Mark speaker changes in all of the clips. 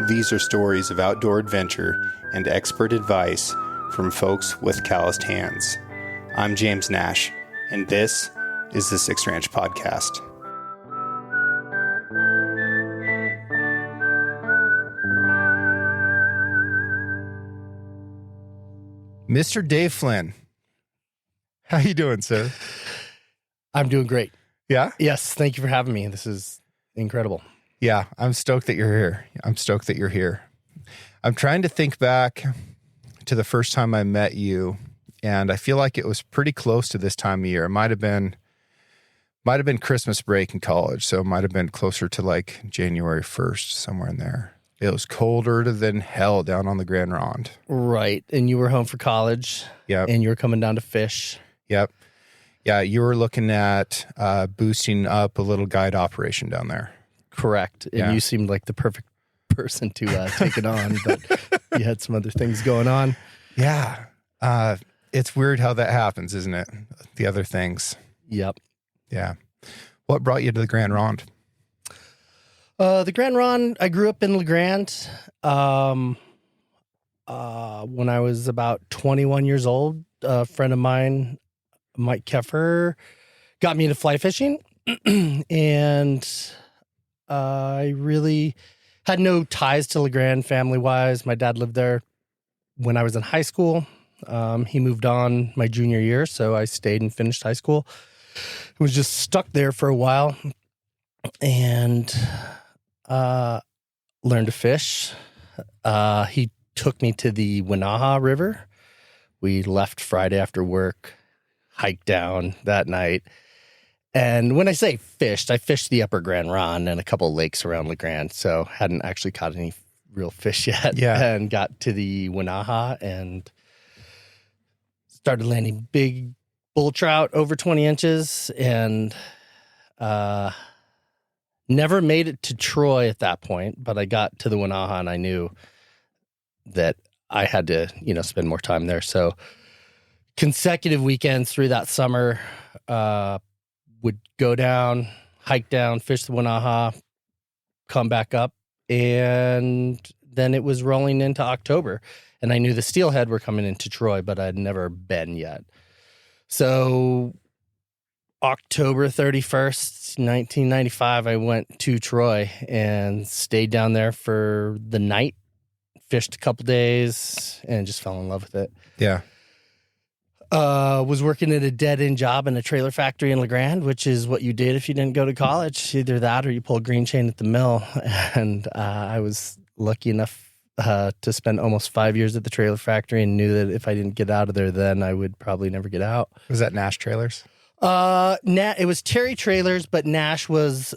Speaker 1: These are stories of outdoor adventure and expert advice from folks with calloused hands. I'm James Nash, and this is the Six Ranch Podcast. Mr. Dave Flynn, how you doing, sir?
Speaker 2: I'm doing great.
Speaker 1: Yeah?
Speaker 2: Yes, thank you for having me. This is incredible.
Speaker 1: Yeah, I'm stoked that you're here. I'm trying to think back to the first time I met you, and I feel like it was pretty close to this time of year. It might have been Christmas break in college, so it might have been closer to like January 1st, somewhere in there. It was colder than hell down on the Grand Ronde.
Speaker 2: Right, and you were home for college.
Speaker 1: Yep.
Speaker 2: And you were coming down to fish.
Speaker 1: Yep. Yeah, you were looking at boosting up a little guide operation down there.
Speaker 2: Correct. And you seemed like the perfect person to take it on, but you had some other things going on.
Speaker 1: Yeah. It's weird how that happens, isn't it? The other things.
Speaker 2: Yep.
Speaker 1: Yeah. What brought you to the Grand Ronde?
Speaker 2: The Grand Ronde, I grew up in La Grande. When I was about 21 years old, a friend of mine, Mike Keffer, got me into fly fishing. And I really had no ties to La Grande family-wise. My dad lived there when I was in high school. He moved on my junior year, so I stayed and finished high school. I was just stuck there for a while and learned to fish. He took me to the Winston River. We left Friday after work, hiked down that night. And when I say fished, I fished the upper Grand Ronde and a couple of lakes around La Grande, so hadn't actually caught any real fish yet.
Speaker 1: Yeah.
Speaker 2: And got to the Winston and started landing big bull trout over 20 inches and never made it to Troy at that point, but I got to the Winston and I knew that I had to, spend more time there. So consecutive weekends through that summer, would go down, hike down, fish the Winston, come back up, and then it was rolling into October. And I knew the steelhead were coming into Troy, but I'd never been yet. So October 31st, 1995, I went to Troy and stayed down there for the night, fished a couple days, and just fell in love with it.
Speaker 1: Yeah.
Speaker 2: Was working at a dead-end job in a trailer factory in La Grande, which is what you did if you didn't go to college. Either that or you pull green chain at the mill. And I was lucky enough to spend almost 5 years at the trailer factory and knew that if I didn't get out of there then, I would probably never get out.
Speaker 1: Was that Nash Trailers?
Speaker 2: It was Terry Trailers, but Nash was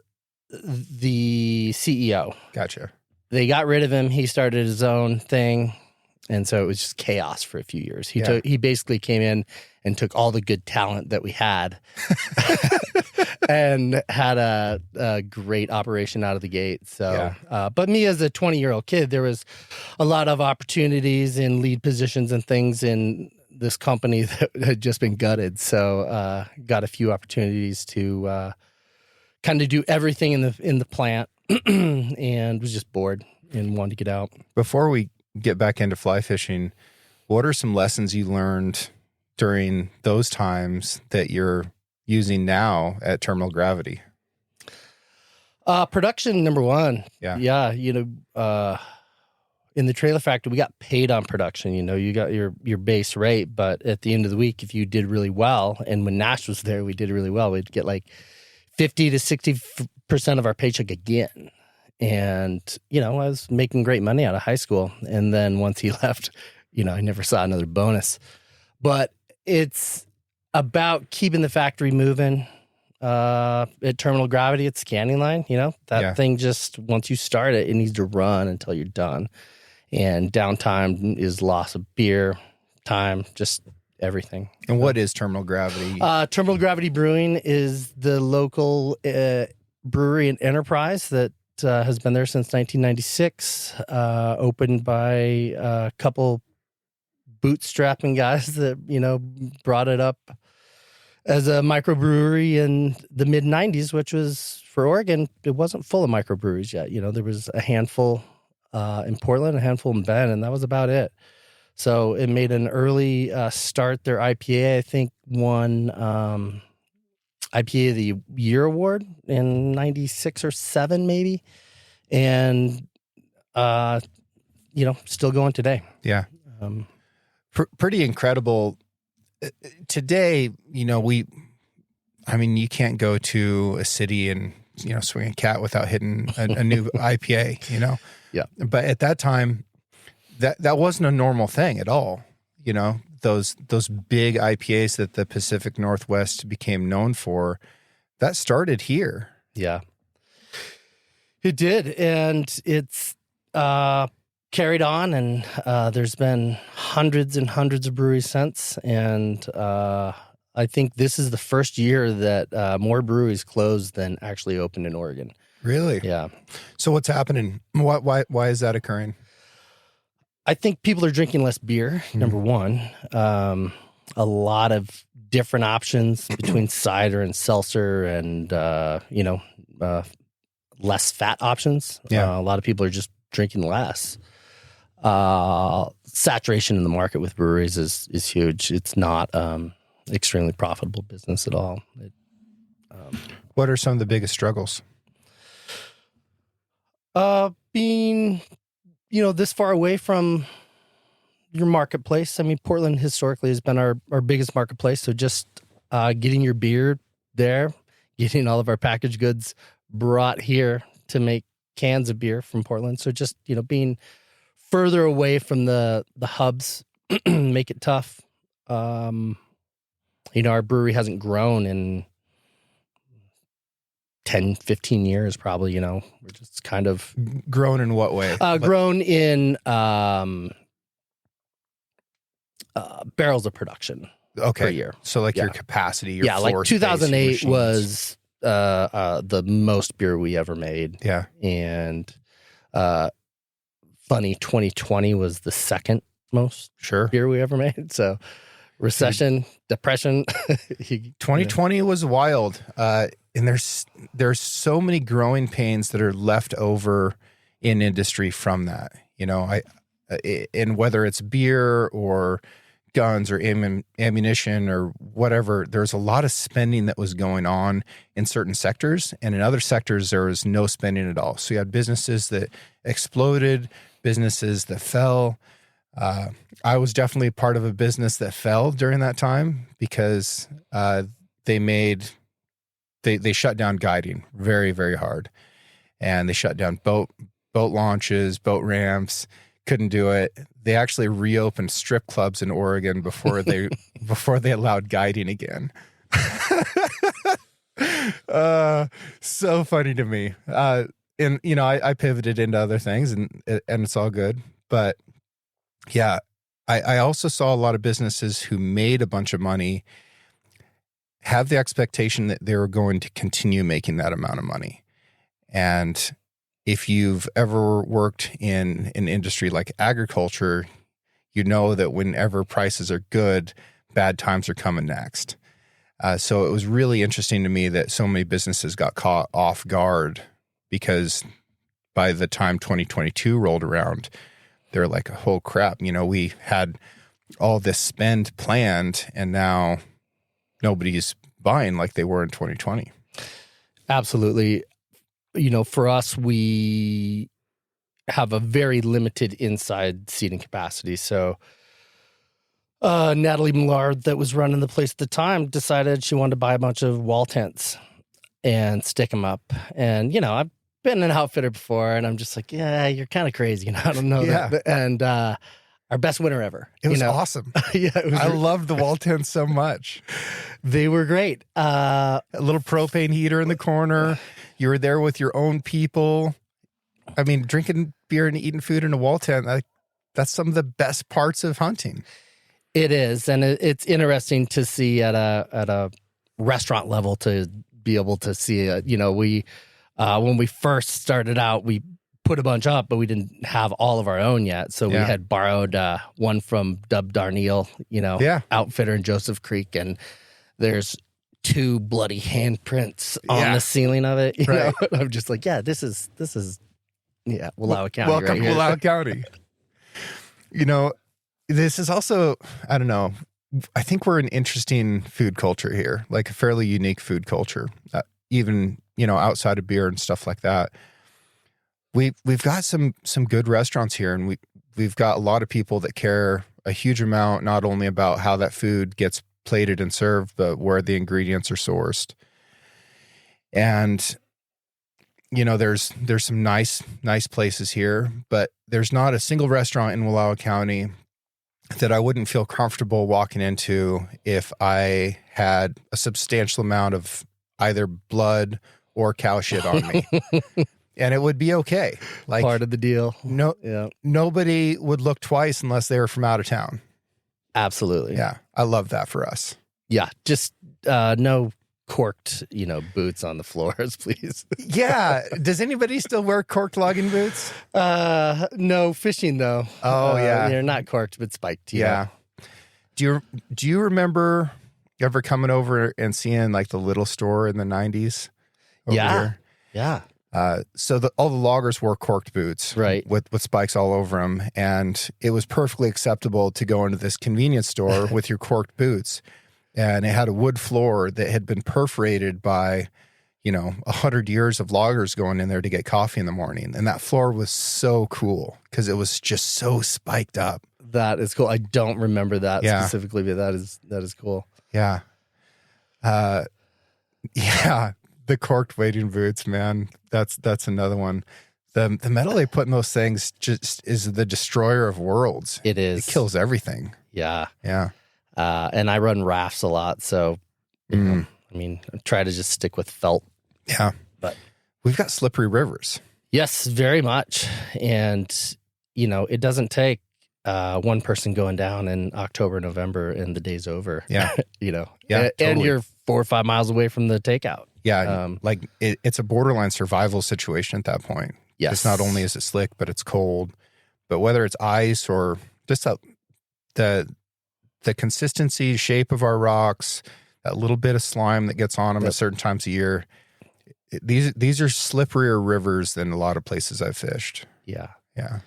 Speaker 2: the CEO.
Speaker 1: Gotcha.
Speaker 2: They got rid of him. He started his own thing. And so it was just chaos for a few years. He basically came in and took all the good talent that we had and had a great operation out of the gate. So, but me as a 20-year-old kid, there was a lot of opportunities in lead positions and things in this company that had just been gutted. So, got a few opportunities to kind of do everything in the plant and was just bored and wanted to get out.
Speaker 1: Before we get back into fly fishing, what are some lessons you learned during those times that you're using now at Terminal Gravity?
Speaker 2: Production, number one.
Speaker 1: Yeah.
Speaker 2: In the trailer factory, we got paid on production. You got your base rate, but at the end of the week, if you did really well, and when Nash was there, we did really well, we'd get like 50 to 60% of our paycheck again. And, I was making great money out of high school. And then once he left, I never saw another bonus. But it's about keeping the factory moving. At Terminal Gravity, it's scanning line, that thing just, once you start it, it needs to run until you're done. And downtime is loss of beer, time, just everything.
Speaker 1: And what is Terminal Gravity?
Speaker 2: Terminal Gravity Brewing is the local brewery and enterprise that has been there since 1996, opened by a couple bootstrapping guys that, brought it up as a microbrewery in the mid-90s, which was, for Oregon, it wasn't full of microbreweries yet. There was a handful in Portland, a handful in Bend, and that was about it. So it made an early start. Their IPA, I think, won IPA of the Year award in 96 or 7 maybe. And, still going today.
Speaker 1: Yeah. Pretty incredible. Today, you can't go to a city and, swing a cat without hitting a new IPA,
Speaker 2: Yeah.
Speaker 1: But at that time, that wasn't a normal thing at all. Those big IPAs that the Pacific Northwest became known for, that started here.
Speaker 2: Yeah. It did. And it's carried on, and there's been hundreds and hundreds of breweries since. And I think this is the first year that more breweries closed than actually opened in Oregon.
Speaker 1: Really?
Speaker 2: Yeah.
Speaker 1: So what's happening? Why is that occurring?
Speaker 2: I think people are drinking less beer, number one. A lot of different options between cider and seltzer and, less fat options.
Speaker 1: Yeah.
Speaker 2: A lot of people are just drinking less. Saturation in the market with breweries is huge. It's not extremely profitable business at all.
Speaker 1: What are some of the biggest struggles?
Speaker 2: Being, this far away from your marketplace. I mean, Portland historically has been our biggest marketplace. So just getting your beer there, getting all of our packaged goods brought here to make cans of beer from Portland. So just, being further away from the hubs make it tough. Our brewery hasn't grown in 10, 15 years, probably, we're just kind of
Speaker 1: grown in what way?
Speaker 2: Grown in barrels of production per year.
Speaker 1: So your capacity, your floor
Speaker 2: like
Speaker 1: space,
Speaker 2: 2008 was the most beer we ever made.
Speaker 1: Yeah.
Speaker 2: And funny, 2020 was the second most beer we ever made. So recession, depression.
Speaker 1: 2020 was wild. And there's so many growing pains that are left over in industry from that. And whether it's beer or guns or ammunition or whatever, there's a lot of spending that was going on in certain sectors, and in other sectors there was no spending at all. So you had businesses that exploded, businesses that fell. I was definitely part of a business that fell during that time because they shut down guiding very, very hard, and they shut down boat launches, boat ramps. Couldn't do it. They actually reopened strip clubs in Oregon before they allowed guiding again. So funny to me. And I pivoted into other things, and it's all good. But yeah, I also saw a lot of businesses who made a bunch of money have the expectation that they were going to continue making that amount of money. And if you've ever worked in an industry like agriculture, you know that whenever prices are good, bad times are coming next. So it was really interesting to me that so many businesses got caught off guard, because by the time 2022 rolled around, they're like, oh crap, we had all this spend planned and now nobody's buying like they were in 2020.
Speaker 2: Absolutely. For us, we have a very limited inside seating capacity. So Natalie Millard, that was running the place at the time, decided she wanted to buy a bunch of wall tents and stick them up. And, I've been an outfitter before, and I'm just like, yeah, you're kind of crazy. I don't know that. And our best winter ever.
Speaker 1: It was awesome.
Speaker 2: Yeah,
Speaker 1: I loved the wall tents so much.
Speaker 2: They were great.
Speaker 1: A little propane heater in the corner. You were there with your own people. I mean, drinking beer and eating food in a wall tent, that's some of the best parts of hunting.
Speaker 2: It is. And it's interesting to see at a restaurant level, to be able to see it. When we first started out, we put a bunch up, but we didn't have all of our own yet. So we had borrowed one from Dub Darneal, outfitter in Joseph Creek, and there's 2 bloody handprints on the ceiling of it. You know? I'm just like, this is Yeah, Wallowa County.
Speaker 1: Welcome
Speaker 2: right
Speaker 1: to
Speaker 2: here.
Speaker 1: Wallowa County. You know, this is also, I don't know, I think we're an interesting food culture here, like a fairly unique food culture, even, outside of beer and stuff like that. We've got some good restaurants here, and we've got a lot of people that care a huge amount, not only about how that food gets plated and served, but where the ingredients are sourced. And there's some nice places here, but there's not a single restaurant in Wallowa County that I wouldn't feel comfortable walking into if I had a substantial amount of either blood or cow shit on me. And it would be okay. Like,
Speaker 2: Part of the deal.
Speaker 1: Nobody would look twice unless they were from out of town.
Speaker 2: Absolutely.
Speaker 1: Yeah. I love that for us.
Speaker 2: Yeah. Just no corked, boots on the floors, please.
Speaker 1: Yeah. Does anybody still wear corked logging boots?
Speaker 2: No, fishing though.
Speaker 1: Oh, yeah.
Speaker 2: They're not corked, but spiked.
Speaker 1: Yeah. Do you remember ever coming over and seeing like the little store in the 90s? Here?
Speaker 2: Yeah.
Speaker 1: So all the loggers wore corked boots,
Speaker 2: right,
Speaker 1: with spikes all over them, and it was perfectly acceptable to go into this convenience store with your corked boots, and it had a wood floor that had been perforated by, 100 years of loggers going in there to get coffee in the morning, and that floor was so cool because it was just so spiked up.
Speaker 2: That is cool. I don't remember that specifically, but that is cool.
Speaker 1: Yeah, yeah. The corked wading boots, man. That's another one. The metal they put in those things just is the destroyer of worlds.
Speaker 2: It is.
Speaker 1: It kills everything.
Speaker 2: Yeah.
Speaker 1: Yeah.
Speaker 2: And I run rafts a lot, so I try to just stick with felt.
Speaker 1: Yeah.
Speaker 2: But
Speaker 1: we've got slippery rivers.
Speaker 2: Yes, very much. And it doesn't take one person going down in October, November, and the day's over.
Speaker 1: Yeah.
Speaker 2: Yeah.
Speaker 1: Totally.
Speaker 2: And you're 4 or 5 miles away from the takeout.
Speaker 1: Yeah, it's a borderline survival situation at that point.
Speaker 2: Yes.
Speaker 1: It's not only is it slick, but it's cold. But whether it's ice or just the consistency, shape of our rocks, that little bit of slime that gets on them at certain times of year, these are slipperier rivers than a lot of places I've fished.
Speaker 2: Yeah.
Speaker 1: Yeah.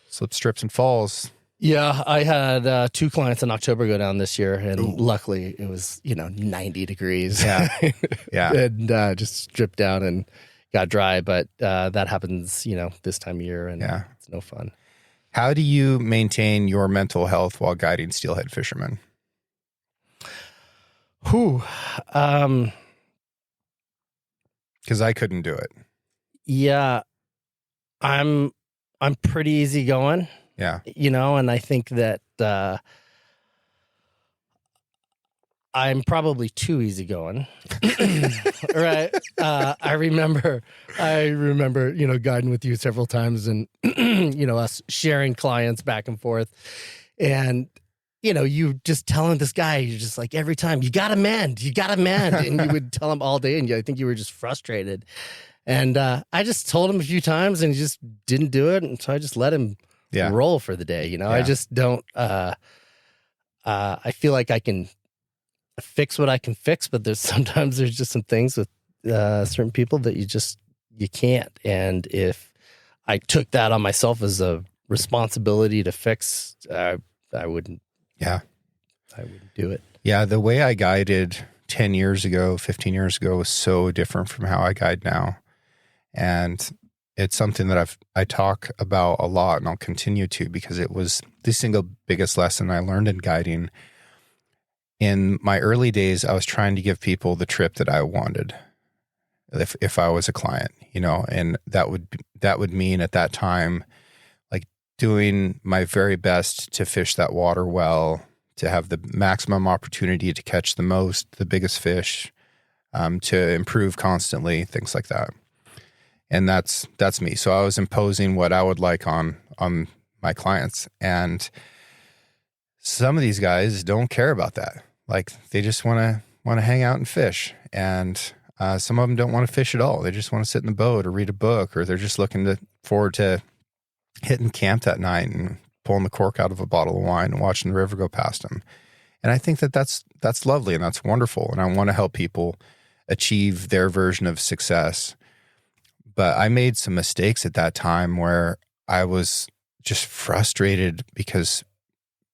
Speaker 1: Slip, strips, and falls.
Speaker 2: Yeah, I had 2 clients in October go down this year, and luckily it was 90 degrees.
Speaker 1: Yeah, yeah,
Speaker 2: and just stripped down and got dry. But that happens, this time of year, and it's no fun.
Speaker 1: How do you maintain your mental health while guiding steelhead fishermen?
Speaker 2: Because
Speaker 1: I couldn't do it.
Speaker 2: Yeah, I'm pretty easygoing.
Speaker 1: Yeah.
Speaker 2: And I think that I'm probably too easygoing. Right. I remember, guiding with you several times and, us sharing clients back and forth. And, you just telling this guy, you're just like, every time, you got to mend. And you would tell him all day. And I think you were just frustrated. And I just told him a few times and he just didn't do it. And so I just let him roll for the day. I just don't, I feel like I can fix what I can fix, but there's just some things with certain people that you can't. And if I took that on myself as a responsibility to fix, I wouldn't. Yeah. I wouldn't do it.
Speaker 1: Yeah. The way I guided 10 years ago, 15 years ago was so different from how I guide now. And it's something that I talk about a lot, and I'll continue to, because it was the single biggest lesson I learned in guiding. In my early days, I was trying to give people the trip that I wanted, if I was a client, and that would mean at that time, like doing my very best to fish that water well, to have the maximum opportunity to catch the biggest fish, to improve constantly, things like that. And that's me. So I was imposing what I would like on my clients. And some of these guys don't care about that. Like, they just want to hang out and fish. And some of them don't want to fish at all. They just want to sit in the boat or read a book, or they're just looking forward to hitting camp that night and pulling the cork out of a bottle of wine and watching the river go past them. And I think that's lovely and that's wonderful. And I want to help people achieve their version of success. But I made some mistakes at that time where I was just frustrated because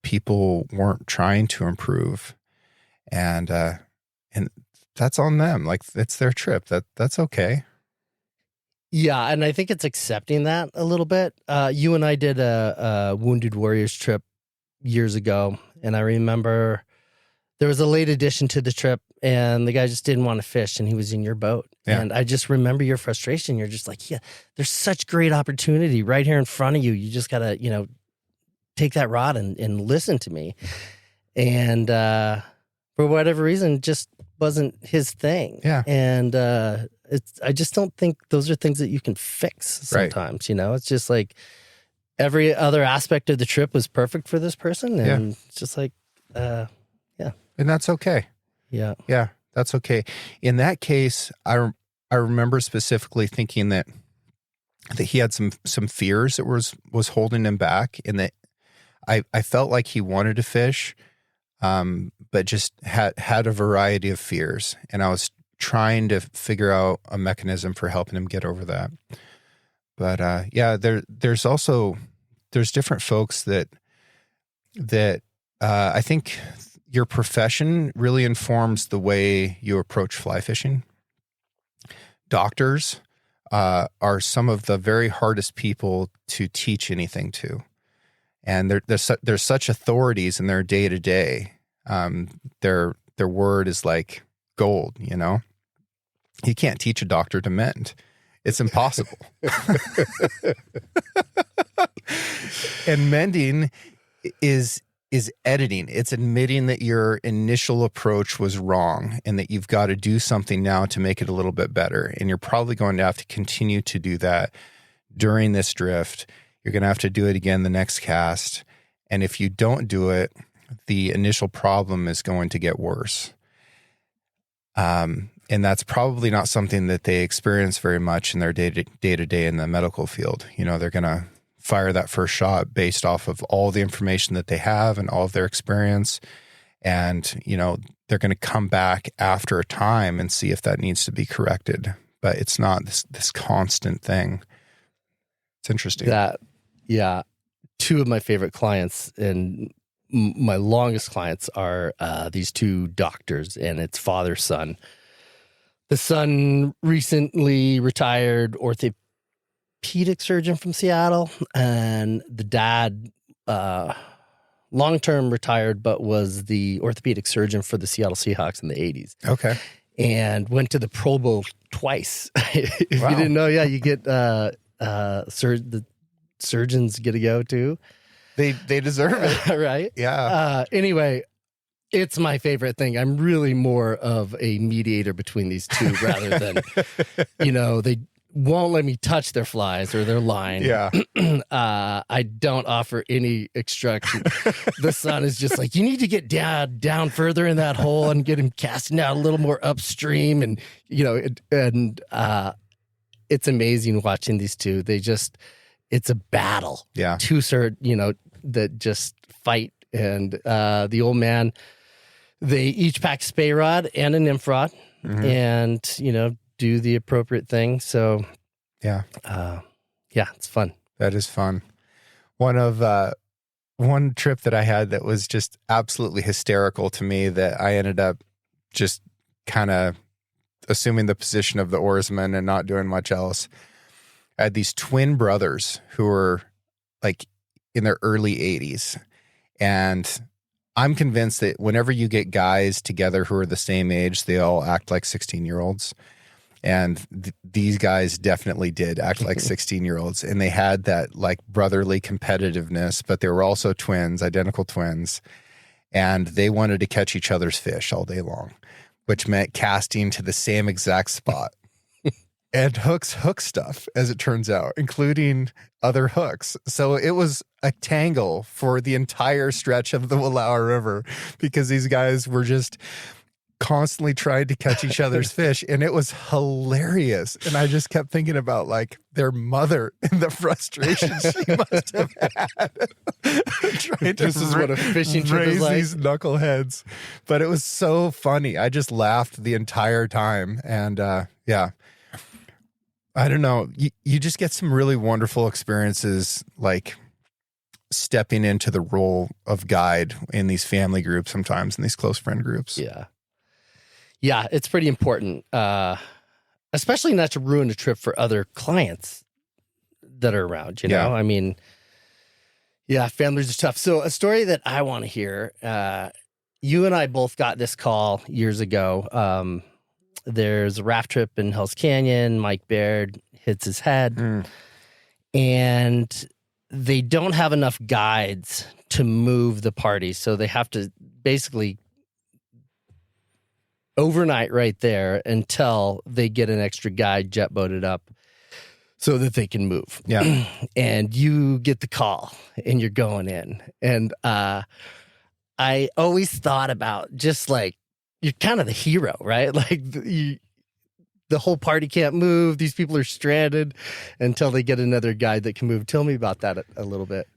Speaker 1: people weren't trying to improve, and that's on them. Like, it's their trip. That's okay.
Speaker 2: Yeah, and I think it's accepting that a little bit. You and I did a Wounded Warriors trip years ago, and I remember there was a late addition to the trip, and the guy just didn't want to fish, and he was in your boat.
Speaker 1: Yeah.
Speaker 2: And I just remember your frustration. You're just like, yeah, there's such great opportunity right here in front of you. You just got to, take that rod and listen to me. And for whatever reason, just wasn't his thing.
Speaker 1: Yeah.
Speaker 2: And I just don't think those are things that you can fix sometimes. It's just like every other aspect of the trip was perfect for this person. And it's just like, yeah.
Speaker 1: And that's okay.
Speaker 2: Yeah.
Speaker 1: Yeah, that's okay. In that case, I remember specifically thinking that he had some fears that was holding him back, and that I felt like he wanted to fish, but just had a variety of fears, and I was trying to figure out a mechanism for helping him get over that. But there's different folks that I think your profession really informs the way you approach fly fishing. Doctors are some of the very hardest people to teach anything to. And there's such authorities in their day-to-day. Their word is like gold, You can't teach a doctor to mend. It's impossible. And mending is editing. It's admitting that your initial approach was wrong and that you've got to do something now to make it a little bit better. And you're probably going to have to continue to do that during this drift. You're going to have to do it again the next cast. And if you don't do it, the initial problem is going to get worse. And that's probably not something that they experience very much in their day-to-day in the medical field. They're going to fire that first shot based off of all the information that they have and all of their experience. And, they're going to come back after a time and see if that needs to be corrected. But it's not this constant thing. It's interesting.
Speaker 2: Yeah. Two of my favorite clients and my longest clients are these two doctors, and it's father-son. The son recently retired orthopedic surgeon from Seattle, and the dad long-term retired, but was the orthopedic surgeon for the Seattle Seahawks in the 80s.
Speaker 1: Okay.
Speaker 2: And went to the Pro Bowl twice. If
Speaker 1: Wow.
Speaker 2: you didn't know, you get the surgeons get to go too.
Speaker 1: They deserve it.
Speaker 2: Right?
Speaker 1: Yeah.
Speaker 2: Anyway, it's my favorite thing. I'm really more of a mediator between these two rather than, they won't let me touch their flies or their line.
Speaker 1: Yeah.
Speaker 2: I don't offer any instruction. The son is just like, you need to get down further in that hole and get him casting out a little more upstream. And, it's amazing watching these two. It's a battle.
Speaker 1: Yeah.
Speaker 2: Two that just fight. And the old man, they each pack a spay rod and a nymph rod, and, do the appropriate thing. So,
Speaker 1: yeah,
Speaker 2: it's fun.
Speaker 1: That is fun. One trip that I had that was just absolutely hysterical to me, that I ended up just kind of assuming the position of the oarsman and not doing much else. I had these twin brothers who were like in their early 80s. And I'm convinced that whenever you get guys together who are the same age, they all act like 16-year-olds. And these guys definitely did act like 16-year-olds. And they had that like brotherly competitiveness, but they were also twins, identical twins. And they wanted to catch each other's fish all day long, which meant casting to the same exact spot. And hooks hook stuff, as it turns out, including other hooks. So it was a tangle for the entire stretch of the Wallowa River because these guys were just constantly trying to catch each other's fish, and it was hilarious. And I just kept thinking about like their mother and the frustration she must have had trying to
Speaker 2: This is what a fishing trip is
Speaker 1: raise
Speaker 2: like.
Speaker 1: these knuckleheads. But it was so funny. I just laughed the entire time. And I don't know. You just get some really wonderful experiences, like stepping into the role of guide in these family groups sometimes, in these close friend groups.
Speaker 2: Yeah. Yeah, it's pretty important, especially not to ruin a trip for other clients that are around, you know?
Speaker 1: Yeah.
Speaker 2: I mean, yeah, families are tough. So a story that I want to hear, you and I both got this call years ago. There's a raft trip in Hell's Canyon. Mike Baird hits his head. And they don't have enough guides to move the party. So they have to basically overnight right there until they get an extra guide jet boated up so that they can move.
Speaker 1: Yeah.
Speaker 2: And you get the call and you're going in. And I always thought about just like, you're kind of the hero, right? Like the whole party can't move. These people are stranded until they get another guide that can move. Tell me about that a little bit.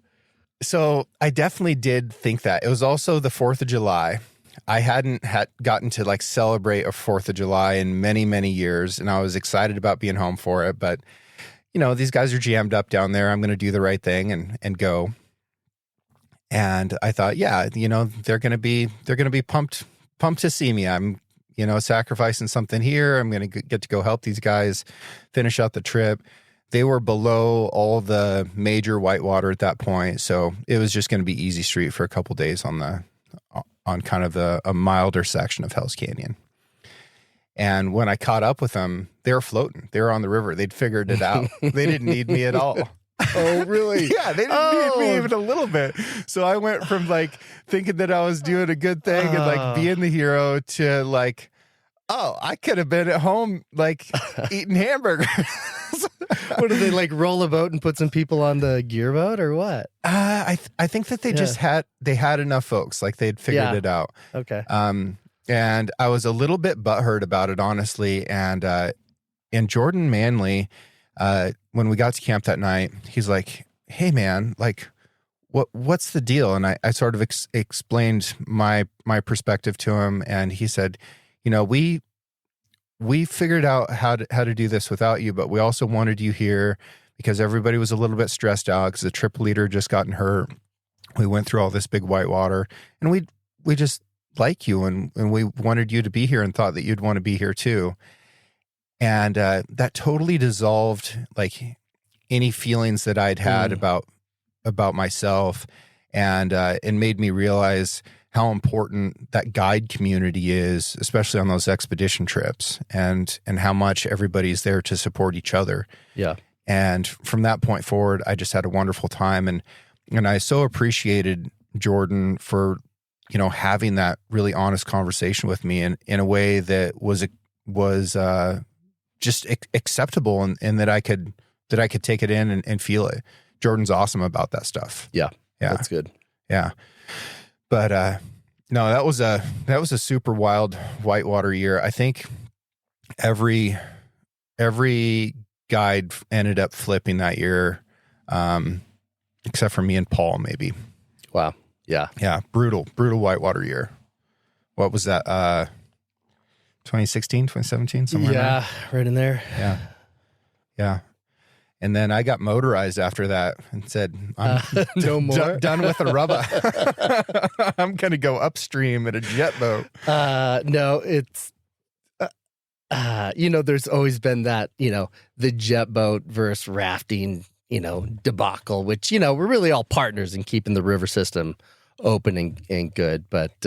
Speaker 1: So I definitely did think that. It was also the 4th of July. I hadn't gotten to like celebrate a 4th of July in many, many years. And I was excited about being home for it. But, you know, these guys are jammed up down there. I'm going to do the right thing and go. And I thought, yeah, you know, they're going to be pumped to see me. I'm, you know, sacrificing something here. I'm going to get to go help these guys finish out the trip. They were below all the major whitewater at that point. So it was just going to be easy street for a couple days on kind of a milder section of Hell's Canyon. And when I caught up with them, they were floating. They were on the river. They'd figured it out. They didn't need me at all.
Speaker 2: Oh, really?
Speaker 1: Yeah, they didn't need me even a little bit. So I went from like thinking that I was doing a good thing and like being the hero to like, oh, I could have been at home like eating hamburgers.
Speaker 2: What, did they like roll a boat and put some people on the gear boat or what?
Speaker 1: I think that they just had enough folks, like they'd figured it out.
Speaker 2: Okay.
Speaker 1: And I was a little bit butthurt about it, honestly. And Jordan Manley, when we got to camp that night, he's like, "Hey man, like what's the deal?" And I sort of explained my perspective to him, and he said, "You know, we figured out how to do this without you, but we also wanted you here because everybody was a little bit stressed out because the trip leader had just gotten hurt. We went through all this big whitewater, and we just like you, and we wanted you to be here and thought that you'd want to be here too." And that totally dissolved like any feelings that I'd had about myself, and made me realize how important that guide community is, especially on those expedition trips, and how much everybody's there to support each other.
Speaker 2: Yeah. And
Speaker 1: from that point forward, I just had a wonderful time, and I so appreciated Jordan for, you know, having that really honest conversation with me in a way that was just acceptable, and that I could take it in and feel it. Jordan's awesome about that stuff.
Speaker 2: Yeah.
Speaker 1: Yeah.
Speaker 2: That's good.
Speaker 1: Yeah. But no, that was a super wild whitewater year. I think every guide ended up flipping that year, except for me and Paul, maybe.
Speaker 2: Wow. Yeah.
Speaker 1: Yeah. Brutal whitewater year. What was that? 2016, 2017, somewhere.
Speaker 2: Yeah. Right in there.
Speaker 1: Yeah. Yeah. And then I got motorized after that and said, I'm
Speaker 2: no more.
Speaker 1: done with the rubber. I'm going to go upstream in a jet boat.
Speaker 2: No, it's, you know, there's always been that, you know, the jet boat versus rafting, you know, debacle, which, you know, we're really all partners in keeping the river system open and good. But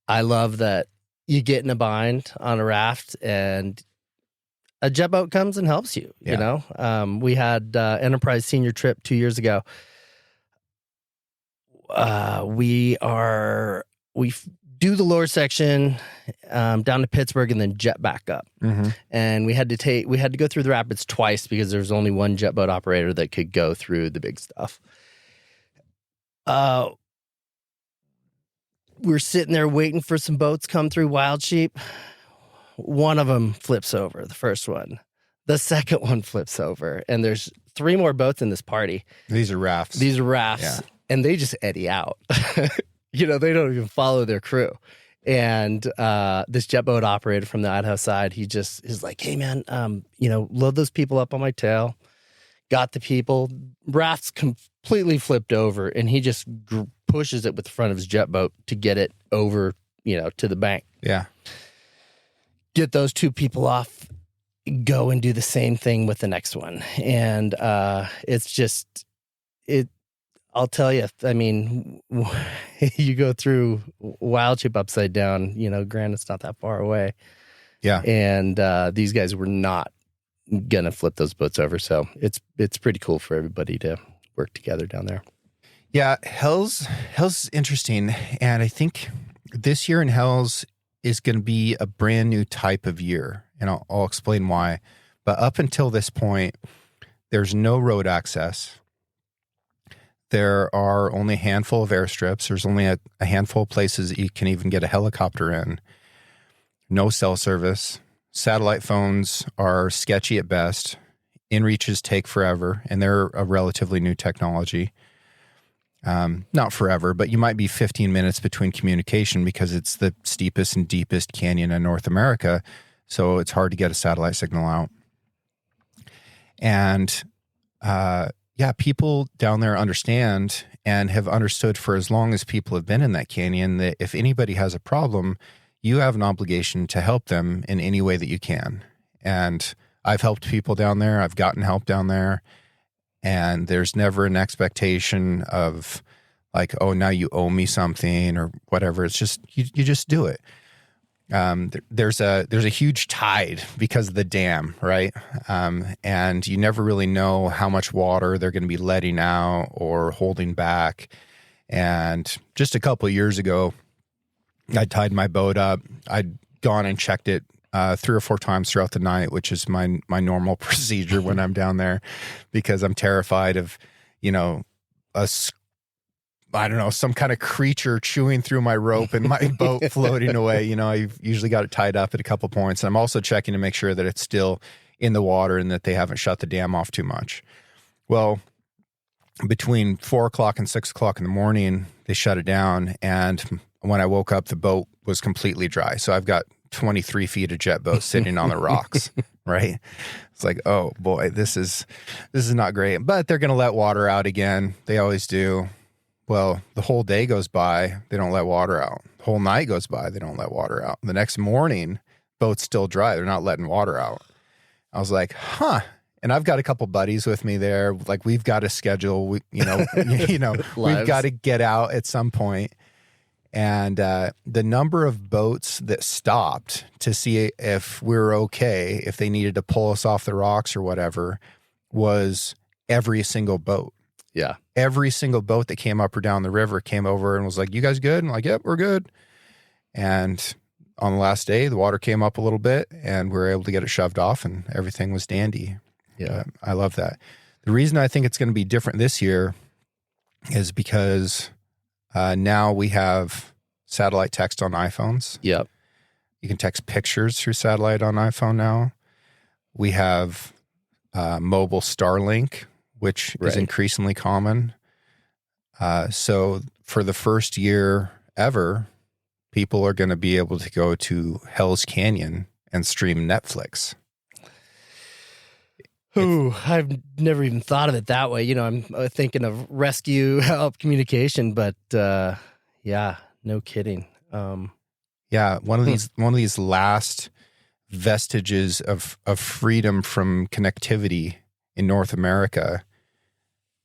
Speaker 2: I love that you get in a bind on a raft and a jet boat comes and helps you, you know? We had Enterprise Senior Trip 2 years ago. We do the lower section down to Pittsburgh and then jet back up.
Speaker 1: Mm-hmm.
Speaker 2: And we had to go through the rapids twice because there was only one jet boat operator that could go through the big stuff. We're sitting there waiting for some boats come through Wild Sheep. One of them flips over, the first one. The second one flips over. And there's 3 more boats in this party.
Speaker 1: These are rafts.
Speaker 2: Yeah. And they just eddy out. You know, they don't even follow their crew. And this jet boat operator from the Idaho side, he just is like, hey, man, load those people up on my tail. Got the people. Raft's completely flipped over, and he just pushes it with the front of his jet boat to get it over, to the bank.
Speaker 1: Yeah.
Speaker 2: Get those two people off, go and do the same thing with the next one. And it's just, I'll tell you, I mean, you go through Wild Chip upside down, granted it's not that far away.
Speaker 1: Yeah.
Speaker 2: And these guys were not going to flip those boats over. So it's pretty cool for everybody to work together down there.
Speaker 1: Yeah. Hell's interesting. And I think this year in Hell's is going to be a brand new type of year. And I'll explain why. But up until this point, there's no road access. There are only a handful of airstrips. There's only a handful of places that you can even get a helicopter in. No cell service. Satellite phones are sketchy at best. InReaches take forever, and they're a relatively new technology. Not forever, but you might be 15 minutes between communication because it's the steepest and deepest canyon in North America, so it's hard to get a satellite signal out. And people down there understand and have understood for as long as people have been in that canyon that if anybody has a problem, you have an obligation to help them in any way that you can. And I've helped people down there. I've gotten help down there. And there's never an expectation of like, oh, now you owe me something or whatever. It's just, you just do it. There's a huge tide because of the dam, right? And you never really know how much water they're going to be letting out or holding back. And just a couple of years ago, I tied my boat up. I'd gone and checked it 3 or 4 times throughout the night, which is my normal procedure when I'm down there, because I'm terrified of, some kind of creature chewing through my rope and my boat floating away. I've usually got it tied up at a couple points. And I'm also checking to make sure that it's still in the water and that they haven't shut the dam off too much. Well, between 4 o'clock and 6 o'clock in the morning, they shut it down. And when I woke up, the boat was completely dry. So I've got 23 feet of jet boat sitting on the rocks, right? It's like, oh boy, this is not great. But they're going to let water out again. They always do. Well, the whole day goes by, they don't let water out. The whole night goes by, they don't let water out. The next morning, boat's still dry. They're not letting water out. I was like, huh. And I've got a couple buddies with me there. Like, we've got a schedule. We've got to get out at some point. And the number of boats that stopped to see if we were okay, if they needed to pull us off the rocks or whatever, was every single boat.
Speaker 2: Yeah.
Speaker 1: Every single boat that came up or down the river came over and was like, you guys good? And I'm like, yep, we're good. And on the last day, the water came up a little bit and we were able to get it shoved off and everything was dandy.
Speaker 2: Yeah.
Speaker 1: I love that. The reason I think it's going to be different this year is because now we have satellite text on iPhones.
Speaker 2: Yep.
Speaker 1: You can text pictures through satellite on iPhone now. We have mobile Starlink, which is increasingly common. So for the first year ever, people are going to be able to go to Hell's Canyon and stream Netflix.
Speaker 2: Ooh, I've never even thought of it that way. I'm thinking of rescue, help, communication, but yeah, no kidding.
Speaker 1: Yeah, one of these last vestiges of freedom from connectivity in North America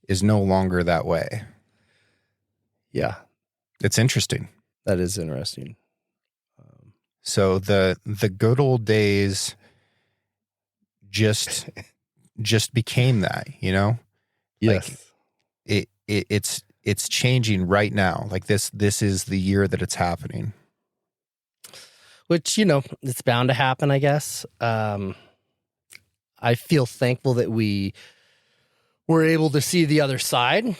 Speaker 1: is no longer that way.
Speaker 2: Yeah,
Speaker 1: it's interesting.
Speaker 2: That is interesting.
Speaker 1: So the good old days just became that,
Speaker 2: Yes.
Speaker 1: Like it's changing right now. Like this is the year that it's happening.
Speaker 2: Which, it's bound to happen, I guess. I feel thankful that we were able to see the other side,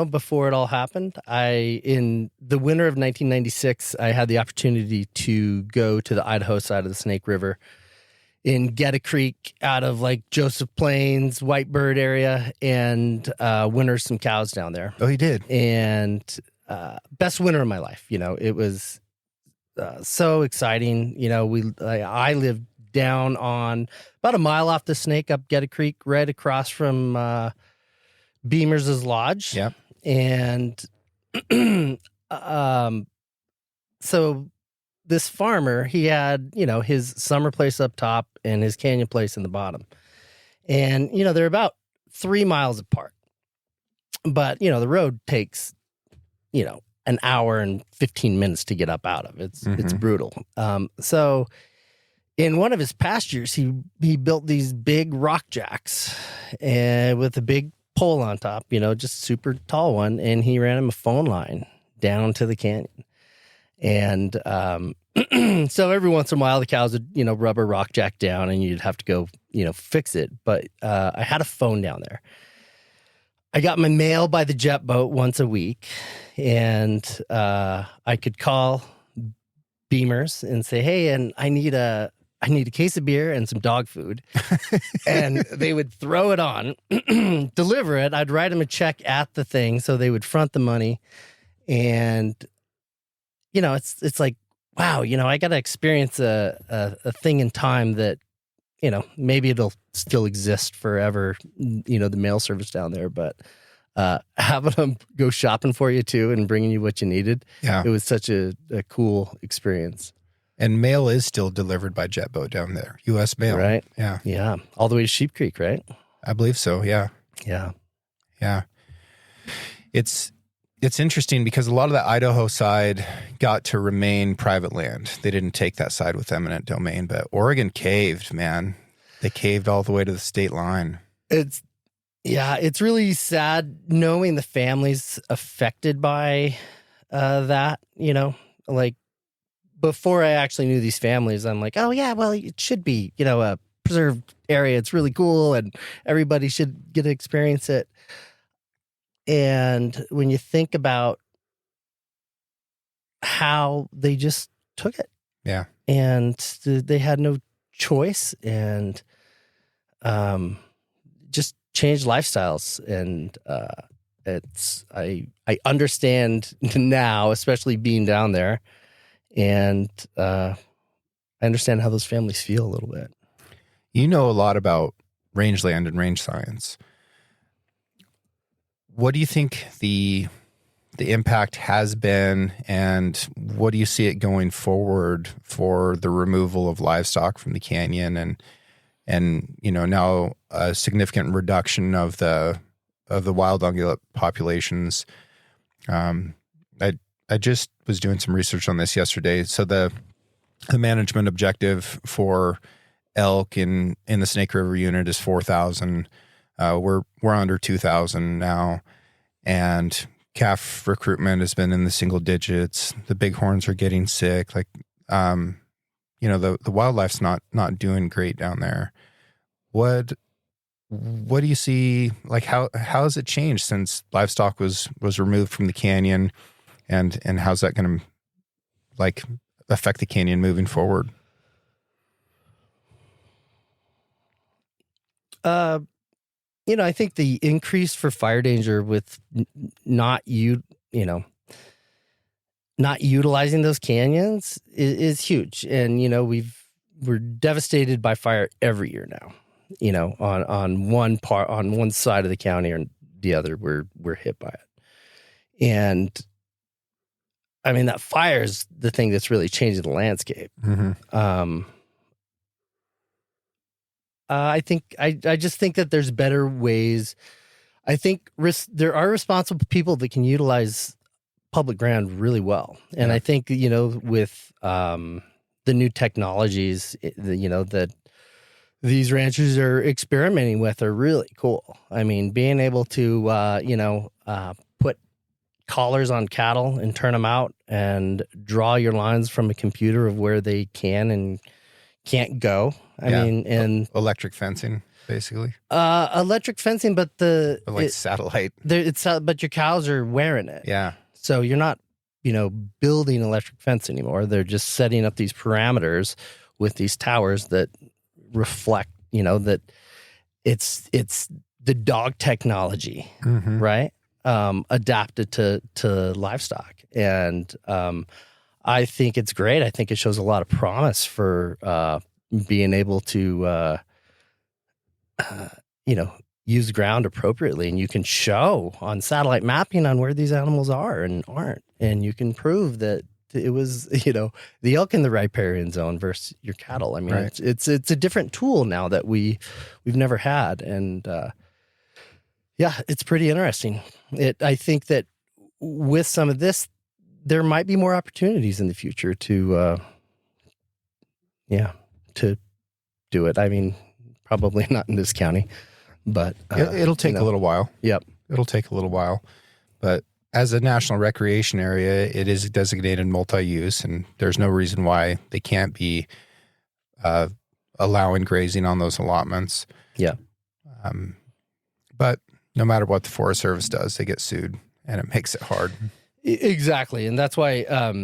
Speaker 2: before it all happened. In the winter of 1996, I had the opportunity to go to the Idaho side of the Snake River in Geta Creek out of like Joseph Plains, Whitebird area, and winter some cows down there.
Speaker 1: Oh, you did?
Speaker 2: And best winter of my life. It was so exciting. I lived down on about a mile off the Snake up Getta Creek, right across from Beamer's Lodge.
Speaker 1: Yep.
Speaker 2: And so this farmer, he had, his summer place up top and his canyon place in the bottom. And, they're about 3 miles apart. But, the road takes, an hour and 15 minutes to get up out of. It's brutal. So in one of his pastures, he built these big rock jacks with a big pole on top, just super tall one. And he ran him a phone line down to the canyon. And so every once in a while, the cows would, rub a rock jack down and you'd have to go, fix it. But I had a phone down there. I got my mail by the jet boat once a week, and I could call Beamer's and say, "Hey, and I need a case of beer and some dog food," and they would throw it on, deliver it. I'd write them a check at the thing, so they would front the money, and it's like, wow, I got to experience a thing in time that. Maybe it'll still exist forever, the mail service down there, but having them go shopping for you too and bringing you what you needed.
Speaker 1: Yeah.
Speaker 2: It was such a cool experience.
Speaker 1: And mail is still delivered by jet boat down there. U.S. mail.
Speaker 2: Right.
Speaker 1: Yeah.
Speaker 2: Yeah. All the way to Sheep Creek, right?
Speaker 1: I believe so. Yeah.
Speaker 2: Yeah.
Speaker 1: Yeah. It's interesting because a lot of the Idaho side got to remain private land. They didn't take that side with eminent domain, but Oregon caved, man. They caved all the way to the state line.
Speaker 2: It's really sad knowing the families affected by that, like before I actually knew these families, I'm like, oh yeah, well, it should be, a preserved area. It's really cool and everybody should get to experience it. And when you think about how they just took it.
Speaker 1: Yeah.
Speaker 2: And they had no choice and just changed lifestyles. And I understand now, especially being down there. And I understand how those families feel a little bit.
Speaker 1: You know a lot about rangeland and range science. What do you think the impact has been, and what do you see it going forward for the removal of livestock from the canyon and now a significant reduction of the wild ungulate populations? I just was doing some research on this yesterday. So the management objective for elk in the Snake River unit is 4,000. We're under 2,000 now, and calf recruitment has been in the single digits. The bighorns are getting sick. Like, the wildlife's not doing great down there. What do you see? Like, how has it changed since livestock was removed from the canyon, and how's that going to affect the canyon moving forward?
Speaker 2: I think the increase for fire danger with not utilizing those canyons is huge. And, we're devastated by fire every year now, on one side of the county or the other, we're hit by it. And I mean, that fire is the thing that's really changing the landscape. Mm-hmm. I just think that there's better ways. I think there are responsible people that can utilize public ground really well. And I think, with the new technologies, that these ranchers are experimenting with are really cool. I mean, being able to, put collars on cattle and turn them out and draw your lines from a computer of where they can and can't go. I mean, and
Speaker 1: electric fencing, basically.
Speaker 2: Electric fencing, but
Speaker 1: satellite.
Speaker 2: But your cows are wearing it.
Speaker 1: Yeah.
Speaker 2: So you're not, building electric fence anymore. They're just setting up these parameters with these towers that reflect, that it's the dog technology, mm-hmm. right? Adapted to livestock. And I think it's great. I think it shows a lot of promise for being able to, use ground appropriately. And you can show on satellite mapping on where these animals are and aren't. And you can prove that it was, the elk in the riparian zone versus your cattle. I mean,
Speaker 1: right.
Speaker 2: it's a different tool now that we've never had. And it's pretty interesting. I think that with some of this, there might be more opportunities in the future to do it. I mean, probably not in this county, but
Speaker 1: it'll take a little while.
Speaker 2: Yep.
Speaker 1: It'll take a little while, but as a national recreation area, it is designated multi-use, and there's no reason why they can't be allowing grazing on those allotments.
Speaker 2: Yeah.
Speaker 1: But no matter what the Forest Service does, they get sued, and it makes it hard.
Speaker 2: Exactly. And that's why, out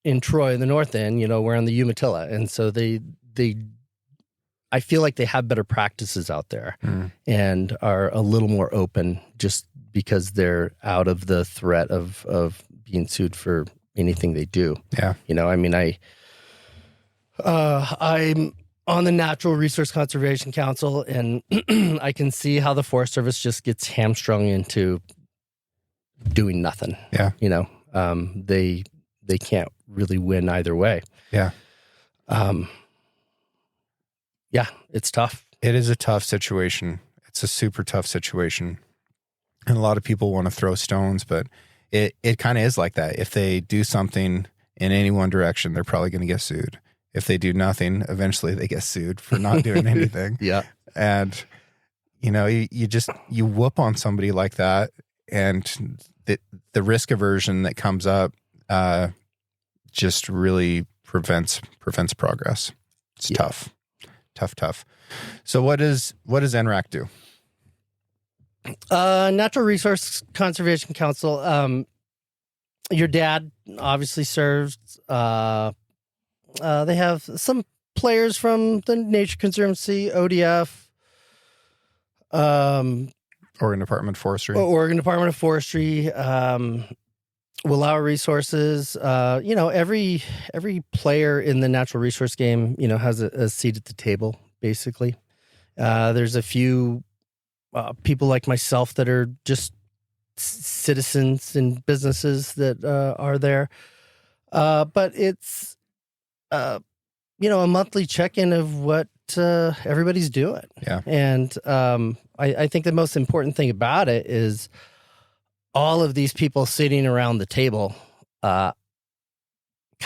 Speaker 2: in Troy, the north end, we're on the Umatilla. And so I feel like they have better practices out there and are a little more open just because they're out of the threat of being sued for anything they do.
Speaker 1: Yeah.
Speaker 2: I'm on the Natural Resource Conservation Council, and I can see how the Forest Service just gets hamstrung into doing nothing.
Speaker 1: Yeah.
Speaker 2: They can't really win either way.
Speaker 1: Yeah.
Speaker 2: It's tough.
Speaker 1: It is a tough situation. It's a super tough situation. And a lot of people want to throw stones, but it kind of is like that. If they do something in any one direction, they're probably going to get sued. If they do nothing, eventually they get sued for not doing anything.
Speaker 2: Yeah.
Speaker 1: And, you whoop on somebody like that, and the risk aversion that comes up just really prevents progress. It's tough. So what does NRAC do?
Speaker 2: Natural Resource Conservation Council. Your dad obviously serves. They have some players from the Nature Conservancy, ODF,
Speaker 1: Oregon Department of Forestry. Willow Resources. Every player in the natural resource game, has a seat at the table, basically. There's a few people like myself that are just citizens and businesses that are there. But it's, a monthly check-in of what everybody's doing. Yeah.
Speaker 2: And I think the most important thing about it is all of these people sitting around the table kind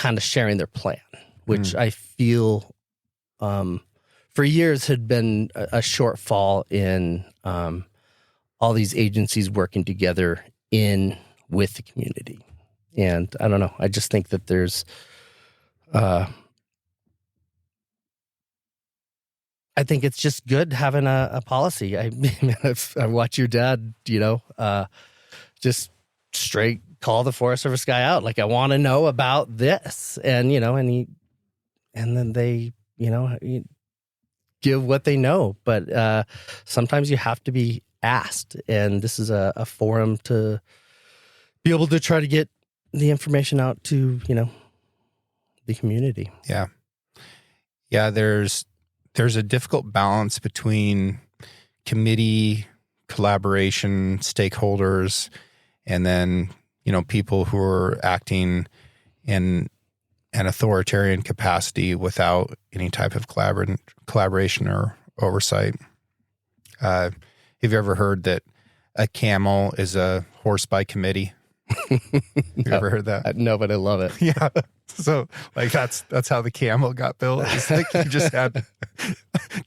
Speaker 2: of sharing their plan, which I feel for years had been a shortfall in all these agencies working together with the community. And I don't know, I just think that there's I think it's just good having a policy. I watch your dad, just straight call the Forest Service guy out. Like, I want to know about this. And, and then they, give what they know. But sometimes you have to be asked. And this is a forum to be able to try to get the information out to, the community.
Speaker 1: Yeah. Yeah. There's a difficult balance between committee collaboration, stakeholders, and then, people who are acting in an authoritarian capacity without any type of collaboration or oversight. Have you ever heard that a camel is a horse by committee? You ever heard that?
Speaker 2: No, but I love it.
Speaker 1: Yeah. So that's how the camel got built. It's like you just had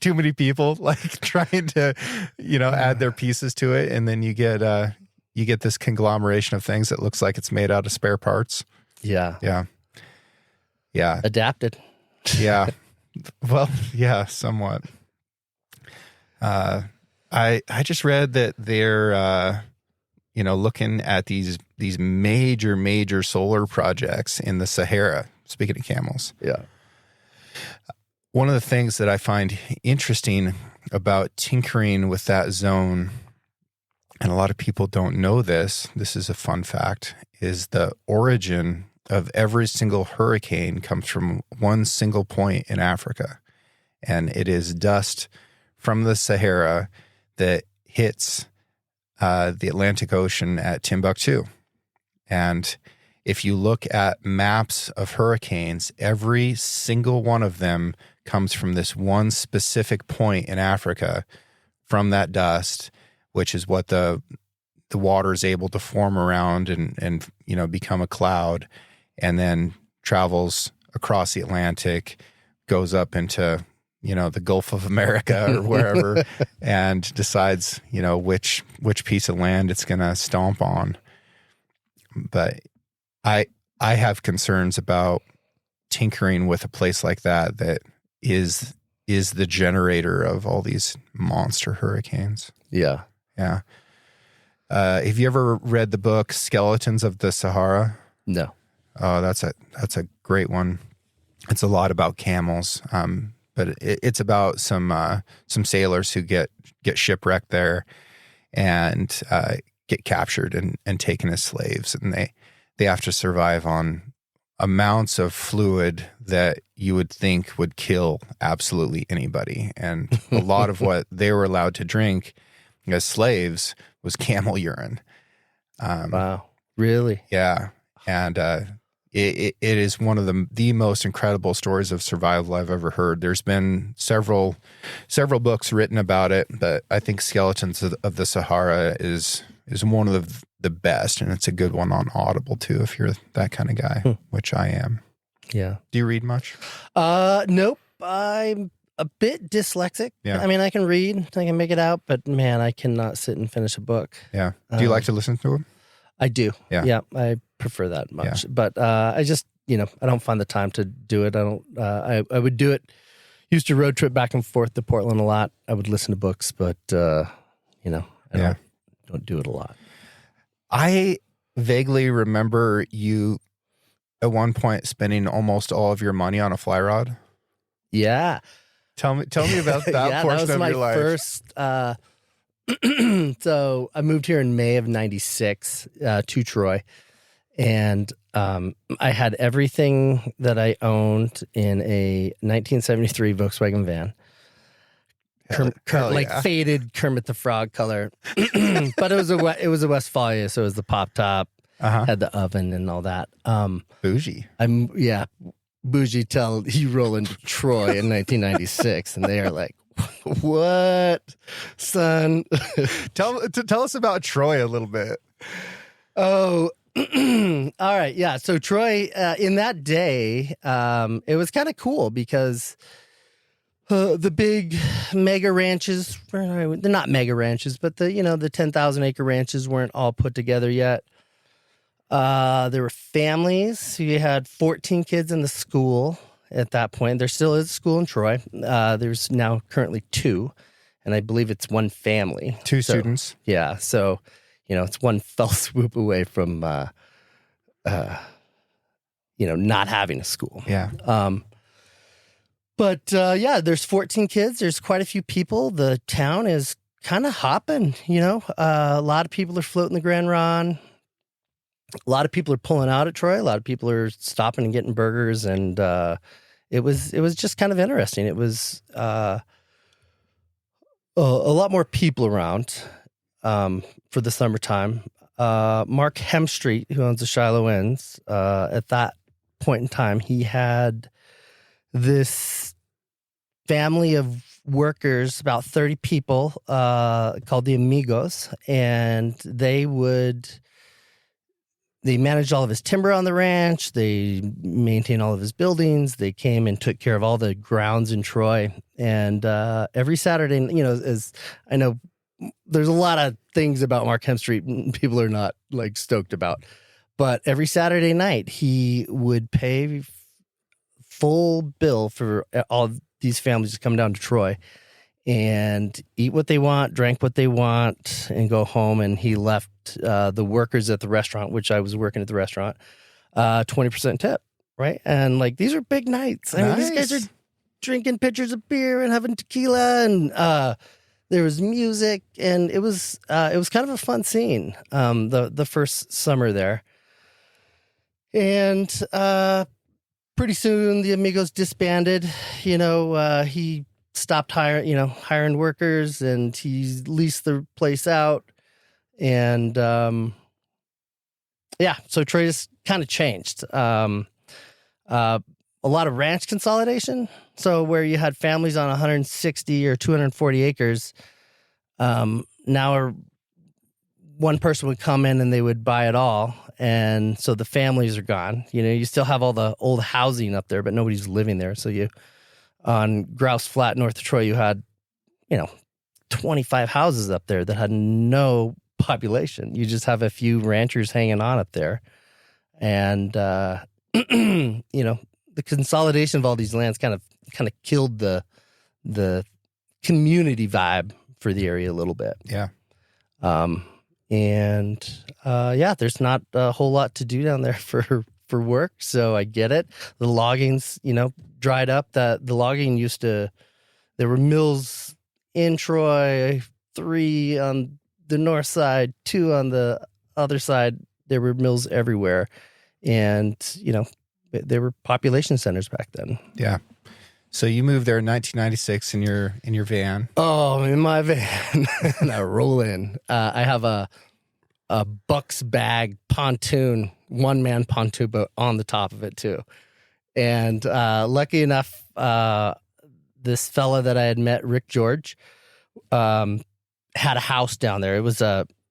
Speaker 1: too many people trying to, add their pieces to it. And then you get this conglomeration of things that looks like it's made out of spare parts.
Speaker 2: Yeah.
Speaker 1: Yeah. Yeah.
Speaker 2: Adapted.
Speaker 1: Yeah. Well, yeah, somewhat. I just read that they're, looking at these major solar projects in the Sahara, speaking of camels.
Speaker 2: Yeah.
Speaker 1: One of the things that I find interesting about tinkering with that zone, and a lot of people don't know this is a fun fact, is the origin of every single hurricane comes from one single point in Africa. And it is dust from the Sahara that hits the Atlantic Ocean at Timbuktu. And if you look at maps of hurricanes, every single one of them comes from this one specific point in Africa from that dust, which is what the water is able to form around and become a cloud, and then travels across the Atlantic, goes up into the Gulf of America or wherever, and decides which piece of land it's going to stomp on. But I have concerns about tinkering with a place like that is the generator of all these monster hurricanes.
Speaker 2: Yeah.
Speaker 1: Yeah. Have you ever read the book Skeletons of the Sahara?
Speaker 2: No.
Speaker 1: Oh, that's a great one. It's a lot about camels, but it's about some sailors who get shipwrecked there and get captured and taken as slaves, and they have to survive on amounts of fluid that you would think would kill absolutely anybody. And a lot of what they were allowed to drink as slaves was camel urine.
Speaker 2: Wow. Really?
Speaker 1: Yeah. And it is one of the most incredible stories of survival I've ever heard. There's been several books written about it, but I think Skeletons of the Sahara is one of the best, and it's a good one on Audible too, if you're that kind of guy, which I am.
Speaker 2: Yeah.
Speaker 1: Do you read much?
Speaker 2: Nope. I'm a bit dyslexic.
Speaker 1: Yeah.
Speaker 2: I mean, I can read, I can make it out, but man, I cannot sit and finish a book.
Speaker 1: Yeah. Do you like to listen to them?
Speaker 2: I do.
Speaker 1: Yeah.
Speaker 2: Yeah. I prefer that much, but I just, I don't find the time to do it. I would do it. Used to road trip back and forth to Portland a lot. I would listen to books, but I don't do it a lot.
Speaker 1: I vaguely remember you at one point spending almost all of your money on a fly rod.
Speaker 2: Yeah.
Speaker 1: Tell me about that portion of your life.
Speaker 2: That was my first. So I moved here in May of '96 to Troy, and I had everything that I owned in a 1973 Volkswagen van. Faded Kermit the Frog color, but it was a Westphalia, so it was the pop top, had the oven and all that.
Speaker 1: Bougie.
Speaker 2: Bougie till you roll into Troy in 1996, and they are like, "What, son?"
Speaker 1: Tell us about Troy a little bit.
Speaker 2: Oh, all right, yeah. So Troy, in that day, it was kind of cool because. The big mega ranches, they're not mega ranches, but the 10,000 acre ranches weren't all put together yet. There were families. So you had 14 kids in the school at that point. There still is a school in Troy. There's now currently 2, and I believe it's one family.
Speaker 1: 2 students.
Speaker 2: Yeah. So, it's one fell swoop away from, not having a school.
Speaker 1: Yeah.
Speaker 2: But there's 14 kids. There's quite a few people. The town is kind of hopping, a lot of people are floating the Grand Ron. A lot of people are pulling out at Troy. A lot of people are stopping and getting burgers. And it was just kind of interesting. It was a lot more people around for the summertime. Mark Hemstreet, who owns the Shiloh Inns, at that point in time, he had this family of workers, about 30 people, called the Amigos, and they managed all of his timber on the ranch. They maintained all of his buildings. They came and took care of all the grounds in Troy. And every Saturday, as I know, there's a lot of things about Mark Hemstreet people are not stoked about, but every Saturday night he would pay full bill for all these families to come down to Troy and eat what they want, drank what they want, and go home. And he left the workers at the restaurant, which I was working at the restaurant, 20% tip, right? And these are big nights. I mean, these guys are drinking pitchers of beer and having tequila, and there was music, and it was kind of a fun scene. The first summer there. And pretty soon the Amigos disbanded. He stopped hiring workers, and he leased the place out. And so Troy just kind of changed. A lot of ranch consolidation. So where you had families on 160 or 240 acres, now one person would come in and they would buy it all. And so the families are gone. You still have all the old housing up there, but nobody's living there. So on Grouse Flat, north of Troy, you had, 25 houses up there that had no population. You just have a few ranchers hanging on up there. And, the consolidation of all these lands kind of killed the community vibe for the area a little bit.
Speaker 1: Yeah.
Speaker 2: There's not a whole lot to do down there for work. So I get it. The logging's, dried up. The logging there were mills in Troy, 3 on the north side, 2 on the other side. There were mills everywhere. And, they were population centers back then.
Speaker 1: Yeah. So you moved there in 1996 in your van.
Speaker 2: Oh, in my van. And I roll in. I have a Buck's bag pontoon, one-man pontoon boat on the top of it too. And lucky enough, this fella that I had met, Rick George, had a house down there.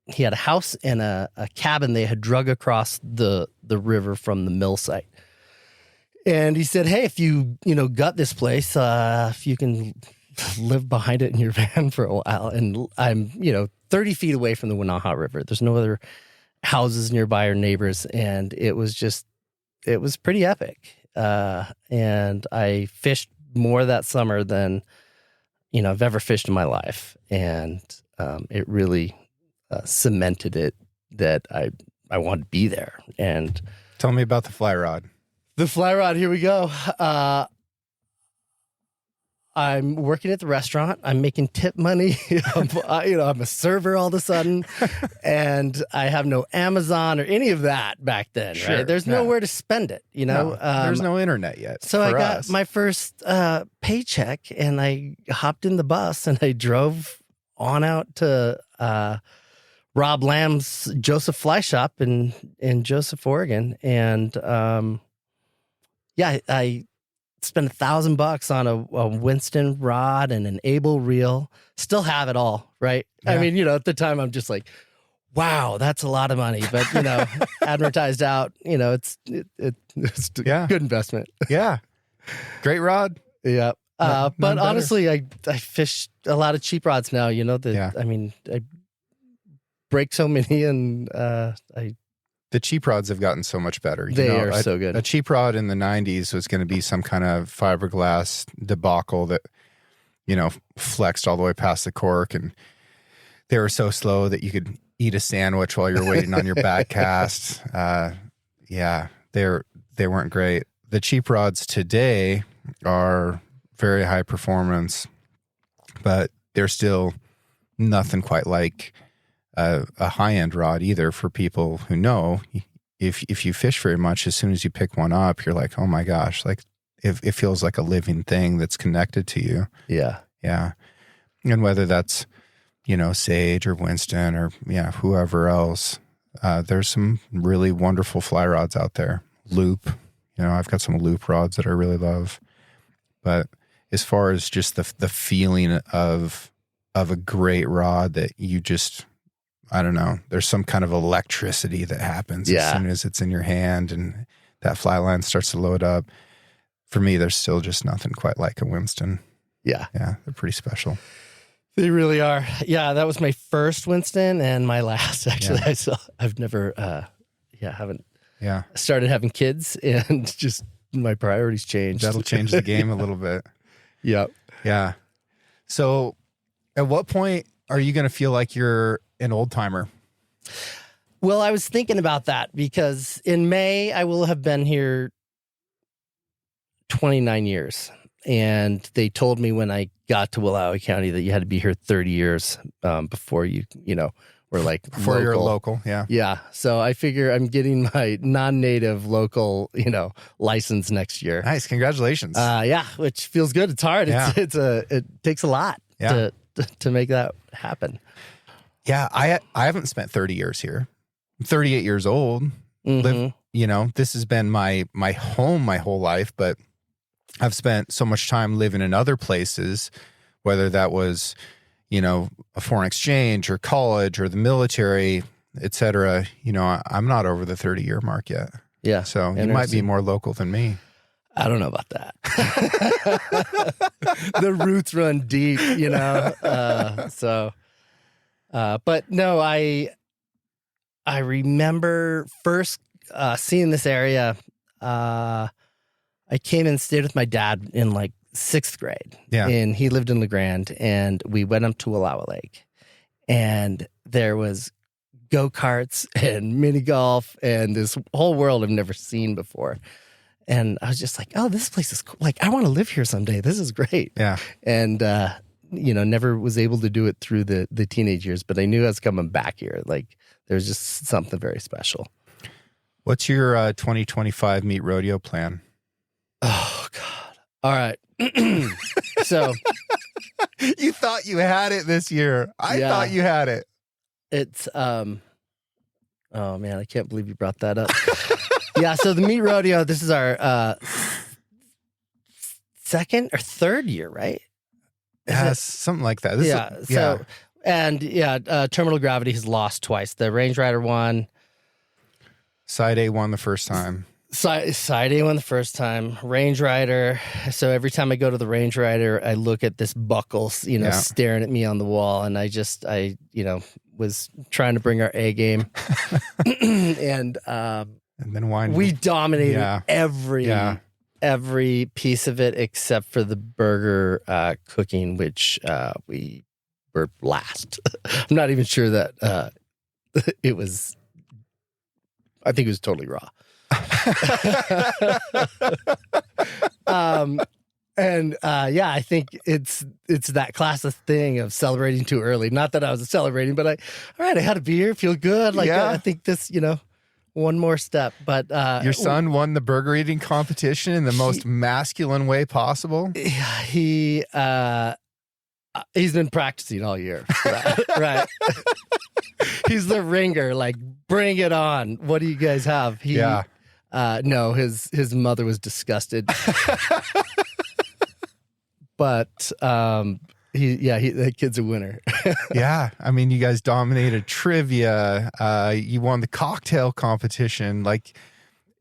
Speaker 2: He had a house and a cabin they had drug across the river from the mill site. And he said, hey, if you gut this place, if you can live behind it in your van for a while. And I'm, 30 feet away from the Winaha River. There's no other houses nearby or neighbors. And it was pretty epic. And I fished more that summer than, I've ever fished in my life. And it really cemented it that I wanted to be there. And
Speaker 1: tell me about the fly rod.
Speaker 2: The fly rod, here we go. I'm working at the restaurant. I'm making tip money. I'm a server all of a sudden. And I have no Amazon or any of that back then,
Speaker 1: Sure,
Speaker 2: right? There's nowhere to spend it,
Speaker 1: No, there's no internet yet.
Speaker 2: So I got my first paycheck, and I hopped in the bus, and I drove on out to Rob Lamb's Joseph Fly Shop in Joseph, Oregon. And I spent $1,000 on a Winston rod and an Able reel. Still have it all, right? Yeah. I mean, at the time I'm just like, wow, that's a lot of money. But advertised out, it's good investment.
Speaker 1: Yeah, great rod.
Speaker 2: Yeah, but honestly, I fish a lot of cheap rods now. I mean, I break so many, and
Speaker 1: the cheap rods have gotten so much better.
Speaker 2: They are so good.
Speaker 1: A cheap rod in the 90s was going to be some kind of fiberglass debacle that, flexed all the way past the cork. And they were so slow that you could eat a sandwich while you're waiting on your back cast. They weren't great. The cheap rods today are very high performance, but they're still nothing quite like a high-end rod either. For people who know, if you fish very much, as soon as you pick one up, you're like, oh my gosh, like it feels like a living thing that's connected to you.
Speaker 2: Yeah.
Speaker 1: Yeah. And whether that's, Sage or Winston or whoever else, there's some really wonderful fly rods out there. Loop, I've got some loop rods that I really love. But as far as just the feeling of a great rod that you just, I don't know, there's some kind of electricity that happens as soon as it's in your hand and that fly line starts to load up. For me, there's still just nothing quite like a Winston.
Speaker 2: Yeah.
Speaker 1: Yeah, they're pretty special.
Speaker 2: They really are. Yeah, that was my first Winston and my last, actually. Yeah. I've never, haven't started having kids, and just my priorities changed.
Speaker 1: That'll change the game a little bit.
Speaker 2: Yeah.
Speaker 1: Yeah. So at what point are you going to feel like you're an old timer?
Speaker 2: Well, I was thinking about that because in May, I will have been here 29 years. And they told me when I got to Willowry County that you had to be here 30 years before you were like
Speaker 1: For your local, yeah.
Speaker 2: Yeah. So I figure I'm getting my non-native local, license next year.
Speaker 1: Nice. Congratulations.
Speaker 2: Yeah, which feels good. It's hard.
Speaker 1: Yeah.
Speaker 2: It takes a lot to make that happen.
Speaker 1: Yeah. I haven't spent 30 years here. I'm 38 years old. This has been my home my whole life, but I've spent so much time living in other places, whether that was, a foreign exchange or college or the military, et cetera. I'm not over the 30-year mark yet.
Speaker 2: Yeah.
Speaker 1: So you might be more local than me.
Speaker 2: I don't know about that. The roots run deep, but no, I remember first seeing this area. I came and stayed with my dad in like 6th grade.
Speaker 1: Yeah.
Speaker 2: And he lived in LeGrand, and we went up to Wallowa Lake, and there was go-karts and mini golf and this whole world I've never seen before. And I was just like, oh, this place is cool. Like, I want to live here someday. This is great.
Speaker 1: Yeah.
Speaker 2: And, never was able to do it through the teenage years, but I knew I was coming back here. Like, there was just something very special.
Speaker 1: What's your 2025 Meat Rodeo plan?
Speaker 2: Oh, God. All right. So.
Speaker 1: You thought you had it this year. I thought you had it.
Speaker 2: It's, oh, man, I can't believe you brought that up. Yeah, so the Meat Rodeo, this is our 2nd or 3rd year, right?
Speaker 1: Something like that.
Speaker 2: Terminal Gravity has lost twice. The Range Rider won.
Speaker 1: Side A won the first time.
Speaker 2: Side A won the first time. Range Rider. So every time I go to the Range Rider, I look at this buckle, staring at me on the wall, and I was trying to bring our A game, and
Speaker 1: then
Speaker 2: we dominated every piece of it except for the burger cooking, which we were last. I'm not even sure that it was. I think it was totally raw. I think it's that classic thing of celebrating too early. Not that I was celebrating, but I had a beer, feel good. Like, I think this, one more step. But
Speaker 1: your son won the burger eating competition in the most masculine way possible.
Speaker 2: He's been practicing all year. Right. He's the ringer. Like, bring it on. What do you guys have? No, his mother was disgusted. But that kid's a winner.
Speaker 1: Yeah, I mean, you guys dominated trivia. You won the cocktail competition. Like,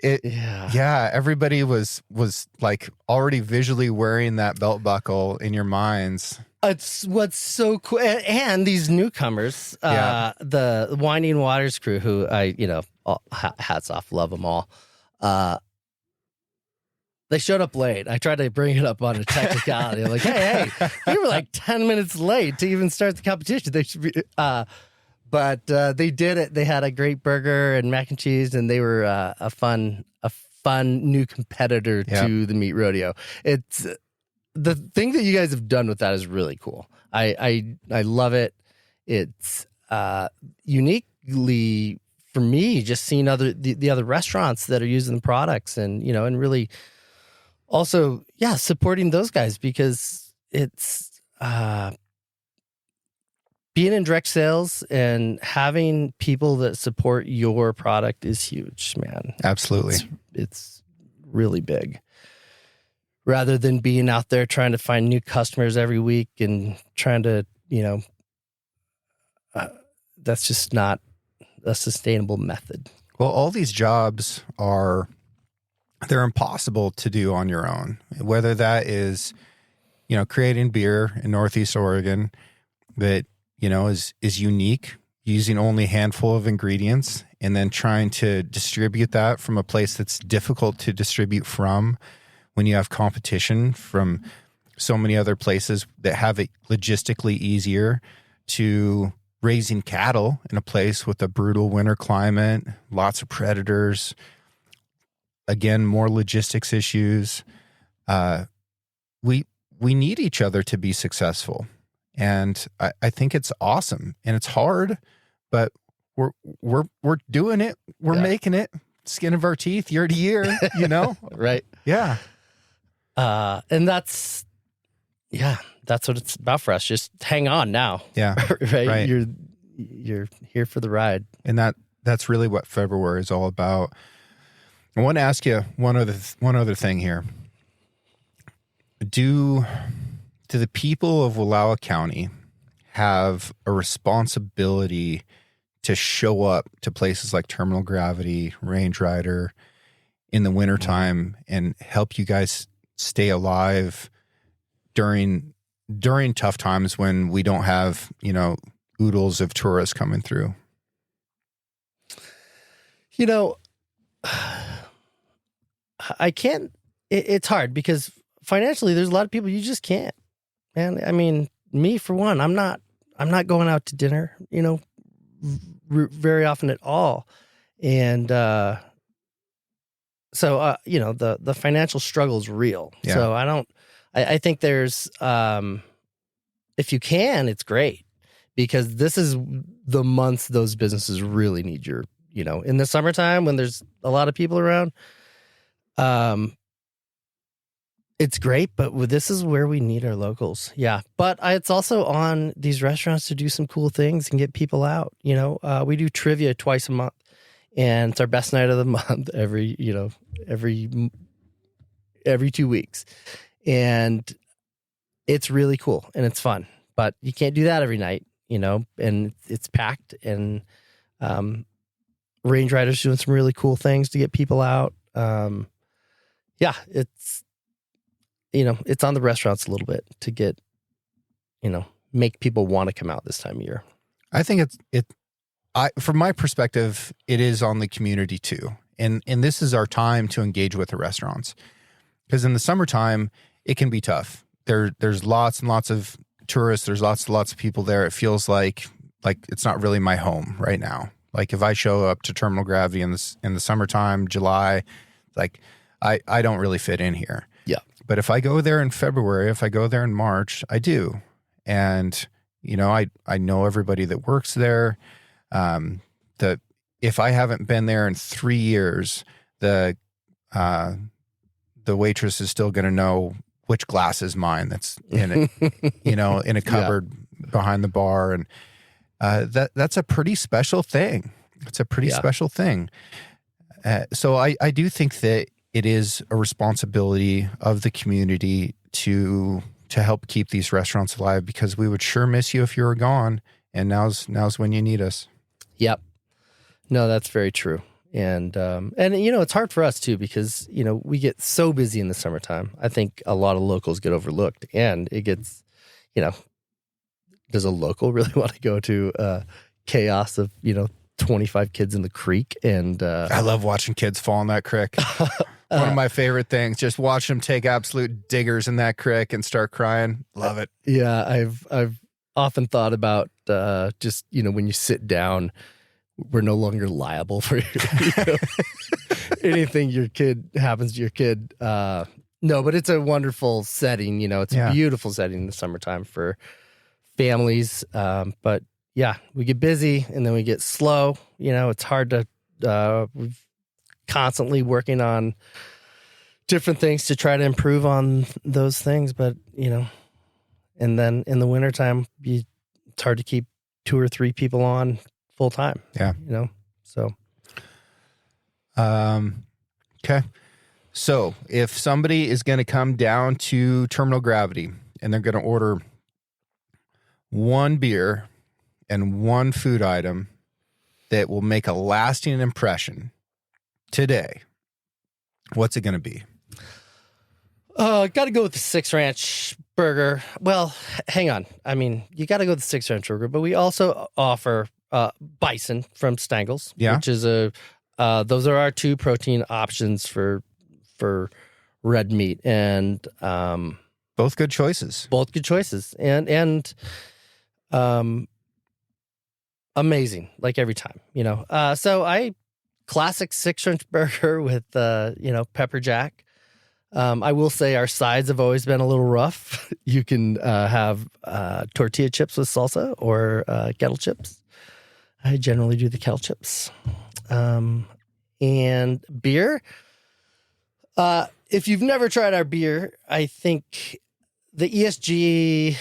Speaker 1: everybody was like already visually wearing that belt buckle in your minds.
Speaker 2: It's what's so cool, and these newcomers, the Winding Waters crew, who hats off, love them all. They showed up late. I tried to bring it up on a technicality. I'm like, hey, you were like 10 minutes late to even start the competition. They should be, but they did it. They had a great burger and mac and cheese, and they were a fun new competitor to the Meat Rodeo. It's the thing that you guys have done with that is really cool. I love it. It's uniquely for me, just seeing the other restaurants that are using the products, and and really also supporting those guys, because it's being in direct sales and having people that support your product is huge, man.
Speaker 1: Absolutely.
Speaker 2: It's really big. Rather than being out there trying to find new customers every week and trying to, that's just not a sustainable method.
Speaker 1: Well, all these jobs they're impossible to do on your own. Whether that is, creating beer in Northeast Oregon that, is unique, using only a handful of ingredients, and then trying to distribute that from a place that's difficult to distribute from, when you have competition from so many other places that have it logistically easier, to raising cattle in a place with a brutal winter climate, lots of predators, again, more logistics issues. We need each other to be successful. And I think it's awesome, and it's hard, but we're doing it. We're making it. Skin of our teeth, year to year. You know,
Speaker 2: right?
Speaker 1: Yeah.
Speaker 2: And that's what it's about for us. Just hang on now.
Speaker 1: Yeah.
Speaker 2: Right. You're here for the ride.
Speaker 1: And that's really what February is all about. I want to ask you one other thing here. Do the people of Wallowa County have a responsibility to show up to places like Terminal Gravity, Range Rider in the wintertime and help you guys stay alive during tough times when we don't have, oodles of tourists coming through?
Speaker 2: I can't, it's hard because financially there's a lot of people you just can't, man. I mean, me for one, I'm not going out to dinner, very often at all. And, the financial struggle is real.
Speaker 1: Yeah.
Speaker 2: So I think there's, if you can, it's great because this is the months those businesses really need your, in the summertime when there's a lot of people around, it's great, but this is where we need our locals. Yeah. But it's also on these restaurants to do some cool things and get people out. We do trivia twice a month and it's our best night of the month every 2 weeks. And it's really cool and it's fun, but you can't do that every night, and it's packed and, Range Rider's doing some really cool things to get people out. It's, it's on the restaurants a little bit to get, make people want to come out this time of year.
Speaker 1: I think from my perspective, it is on the community too. And this is our time to engage with the restaurants because in the summertime, it can be tough. There's lots and lots of tourists. There's lots and lots of people there. It feels like it's not really my home right now. Like if I show up to Terminal Gravity in the summertime, July, like I don't really fit in here.
Speaker 2: Yeah.
Speaker 1: But if I go there in February, if I go there in March, I do. And, I know everybody that works there. If I haven't been there in 3 years, the waitress is still going to know which glass is mine that's in it, in a cupboard behind the bar. And that's a pretty special thing. It's a pretty special thing. So I do think that it is a responsibility of the community to help keep these restaurants alive because we would sure miss you if you were gone. And now's when you need us. Yep.
Speaker 2: No, that's very true. And it's hard for us too, because, we get so busy in the summertime. I think a lot of locals get overlooked and it gets, does a local really want to go to chaos of, 25 kids in the creek? And
Speaker 1: I love watching kids fall in that creek. One of my favorite things, just watch them take absolute diggers in that creek and start crying. Love it.
Speaker 2: Yeah. I've often thought about just, when you sit down, we're no longer liable for anything happens to your kid. No, but it's a wonderful setting. It's a beautiful setting in the summertime for families. But yeah, we get busy and then we get slow. It's hard to, we're constantly working on different things to try to improve on those things. But, and then in the wintertime, it's hard to keep 2 or 3 people on full time.
Speaker 1: Yeah.
Speaker 2: So.
Speaker 1: Okay. So if somebody is going to come down to Terminal Gravity and they're going to order 1 beer and 1 food item that will make a lasting impression today, what's it going to be?
Speaker 2: Got to go with the 6 Ranch burger. Well, hang on. I mean, you got to go with the 6 Ranch burger, but we also offer bison from Stangles, which is those are our 2 protein options for red meat, and
Speaker 1: both good choices.
Speaker 2: And amazing, like every time, so classic 6 Ranch burger with pepper jack. I will say our sides have always been a little rough. You can have tortilla chips with salsa or kettle chips. I generally do the kettle chips. And beer. If you've never tried our beer, I think the ESG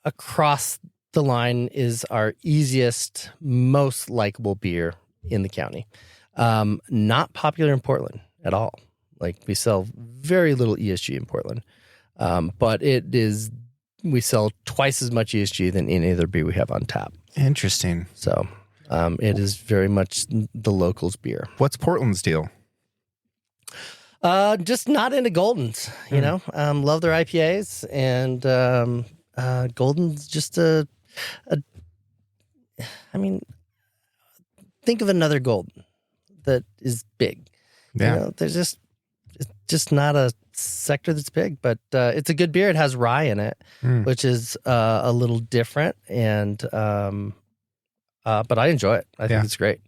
Speaker 2: across the line is our easiest, most likable beer in the county. Not popular in Portland at all. Like, we sell very little ESG in Portland. But we sell twice as much ESG than any other beer we have on tap.
Speaker 1: Interesting.
Speaker 2: So it is very much the locals beer.
Speaker 1: What's Portland's deal?
Speaker 2: Just not into Goldens, you know. Love their IPAs, and Golden's just I mean, think of another Golden that is big.
Speaker 1: Yeah.
Speaker 2: You know, it's just not a sector that's big, but it's a good beer. It has rye in it, which is a little different, and but I enjoy it. I think it's great.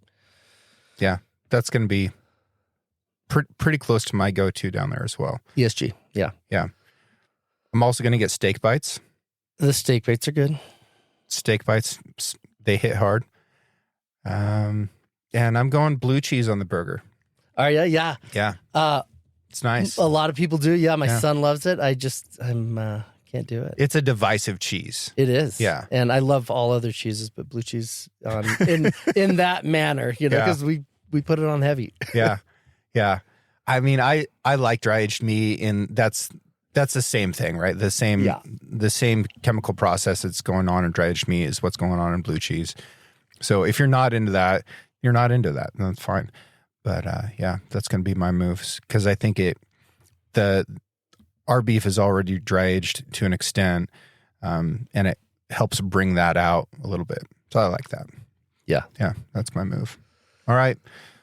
Speaker 2: Yeah,
Speaker 1: that's going to be pretty close to my go-to down there as well.
Speaker 2: ESG, yeah.
Speaker 1: I'm also going to get steak bites.
Speaker 2: The steak bites are good.
Speaker 1: Steak bites, they hit hard. And I'm going blue cheese on the burger.
Speaker 2: Are you? Yeah.
Speaker 1: Yeah. It's nice.
Speaker 2: A lot of people do. Yeah, my son loves it. I'm can't do it.
Speaker 1: It's a divisive cheese.
Speaker 2: It is.
Speaker 1: Yeah.
Speaker 2: And I love all other cheeses, but blue cheese in that manner, you know, because we put it on heavy.
Speaker 1: Yeah. I mean, I like dry aged meat, and that's the same thing, right? The same chemical process that's going on in dry aged meat is what's going on in blue cheese. So if you're not into that, you're not into that. That's fine. But that's going to be my moves, because I think our beef is already dry aged to an extent, and it helps bring that out a little bit. So I like that. Yeah, that's my move. All right.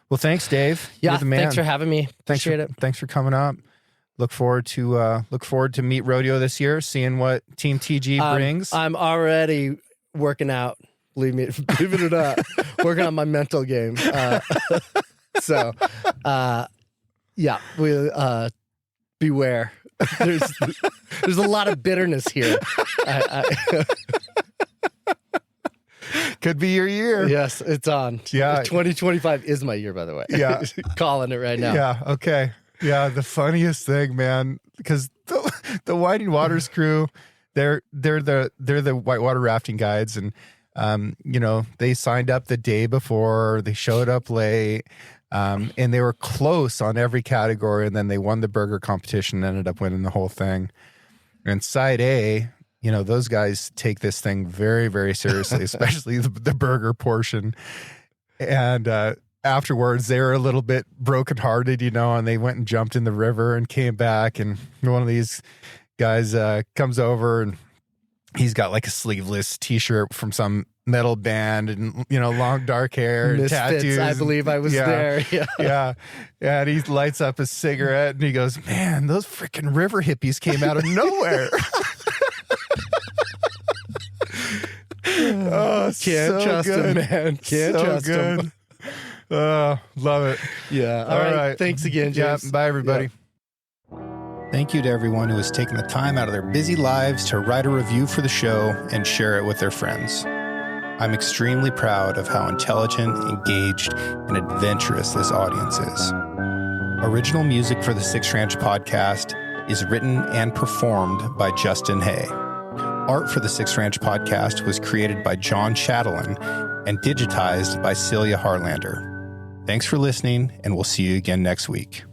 Speaker 1: Well, thanks, Dave.
Speaker 2: Yeah,
Speaker 1: You're the man.
Speaker 2: Thanks for having me. Appreciate it.
Speaker 1: Thanks for coming up. Look forward to Meat Rodeo this year, seeing what Team TG brings.
Speaker 2: I'm already working out. Believe it or not, working on my mental game. Beware. There's a lot of bitterness here.
Speaker 1: Could be your year.
Speaker 2: Yes, it's on.
Speaker 1: Yeah.
Speaker 2: 2025 is my year, by the way.
Speaker 1: Yeah.
Speaker 2: Calling it right now.
Speaker 1: Yeah, okay. Yeah, the funniest thing, man, because the Winding Waters crew, they're the whitewater rafting guides, and they signed up the day before, they showed up late, and they were close on every category, and then they won the burger competition and ended up winning the whole thing. And side A, those guys take this thing very, very seriously, especially the burger portion. And afterwards, they were a little bit brokenhearted, and they went and jumped in the river and came back. And one of these guys comes over, and he's got like a sleeveless T-shirt from some metal band, and long dark hair and tattoos.
Speaker 2: I believe I was there.
Speaker 1: Yeah. And he lights up a cigarette, and he goes, "Man, those freaking river hippies came out of nowhere." Oh,
Speaker 2: can't trust him, man. Can't trust him.
Speaker 1: Love it.
Speaker 2: Yeah. All right. Thanks again, James.
Speaker 1: Yeah, bye, everybody. Thank you to everyone who has taken the time out of their busy lives to write a review for the show and share it with their friends. I'm extremely proud of how intelligent, engaged, and adventurous this audience is. Original music for the Six Ranch podcast is written and performed by Justin Hay. Art for the Six Ranch podcast was created by John Chatelain and digitized by Celia Harlander. Thanks for listening, and we'll see you again next week.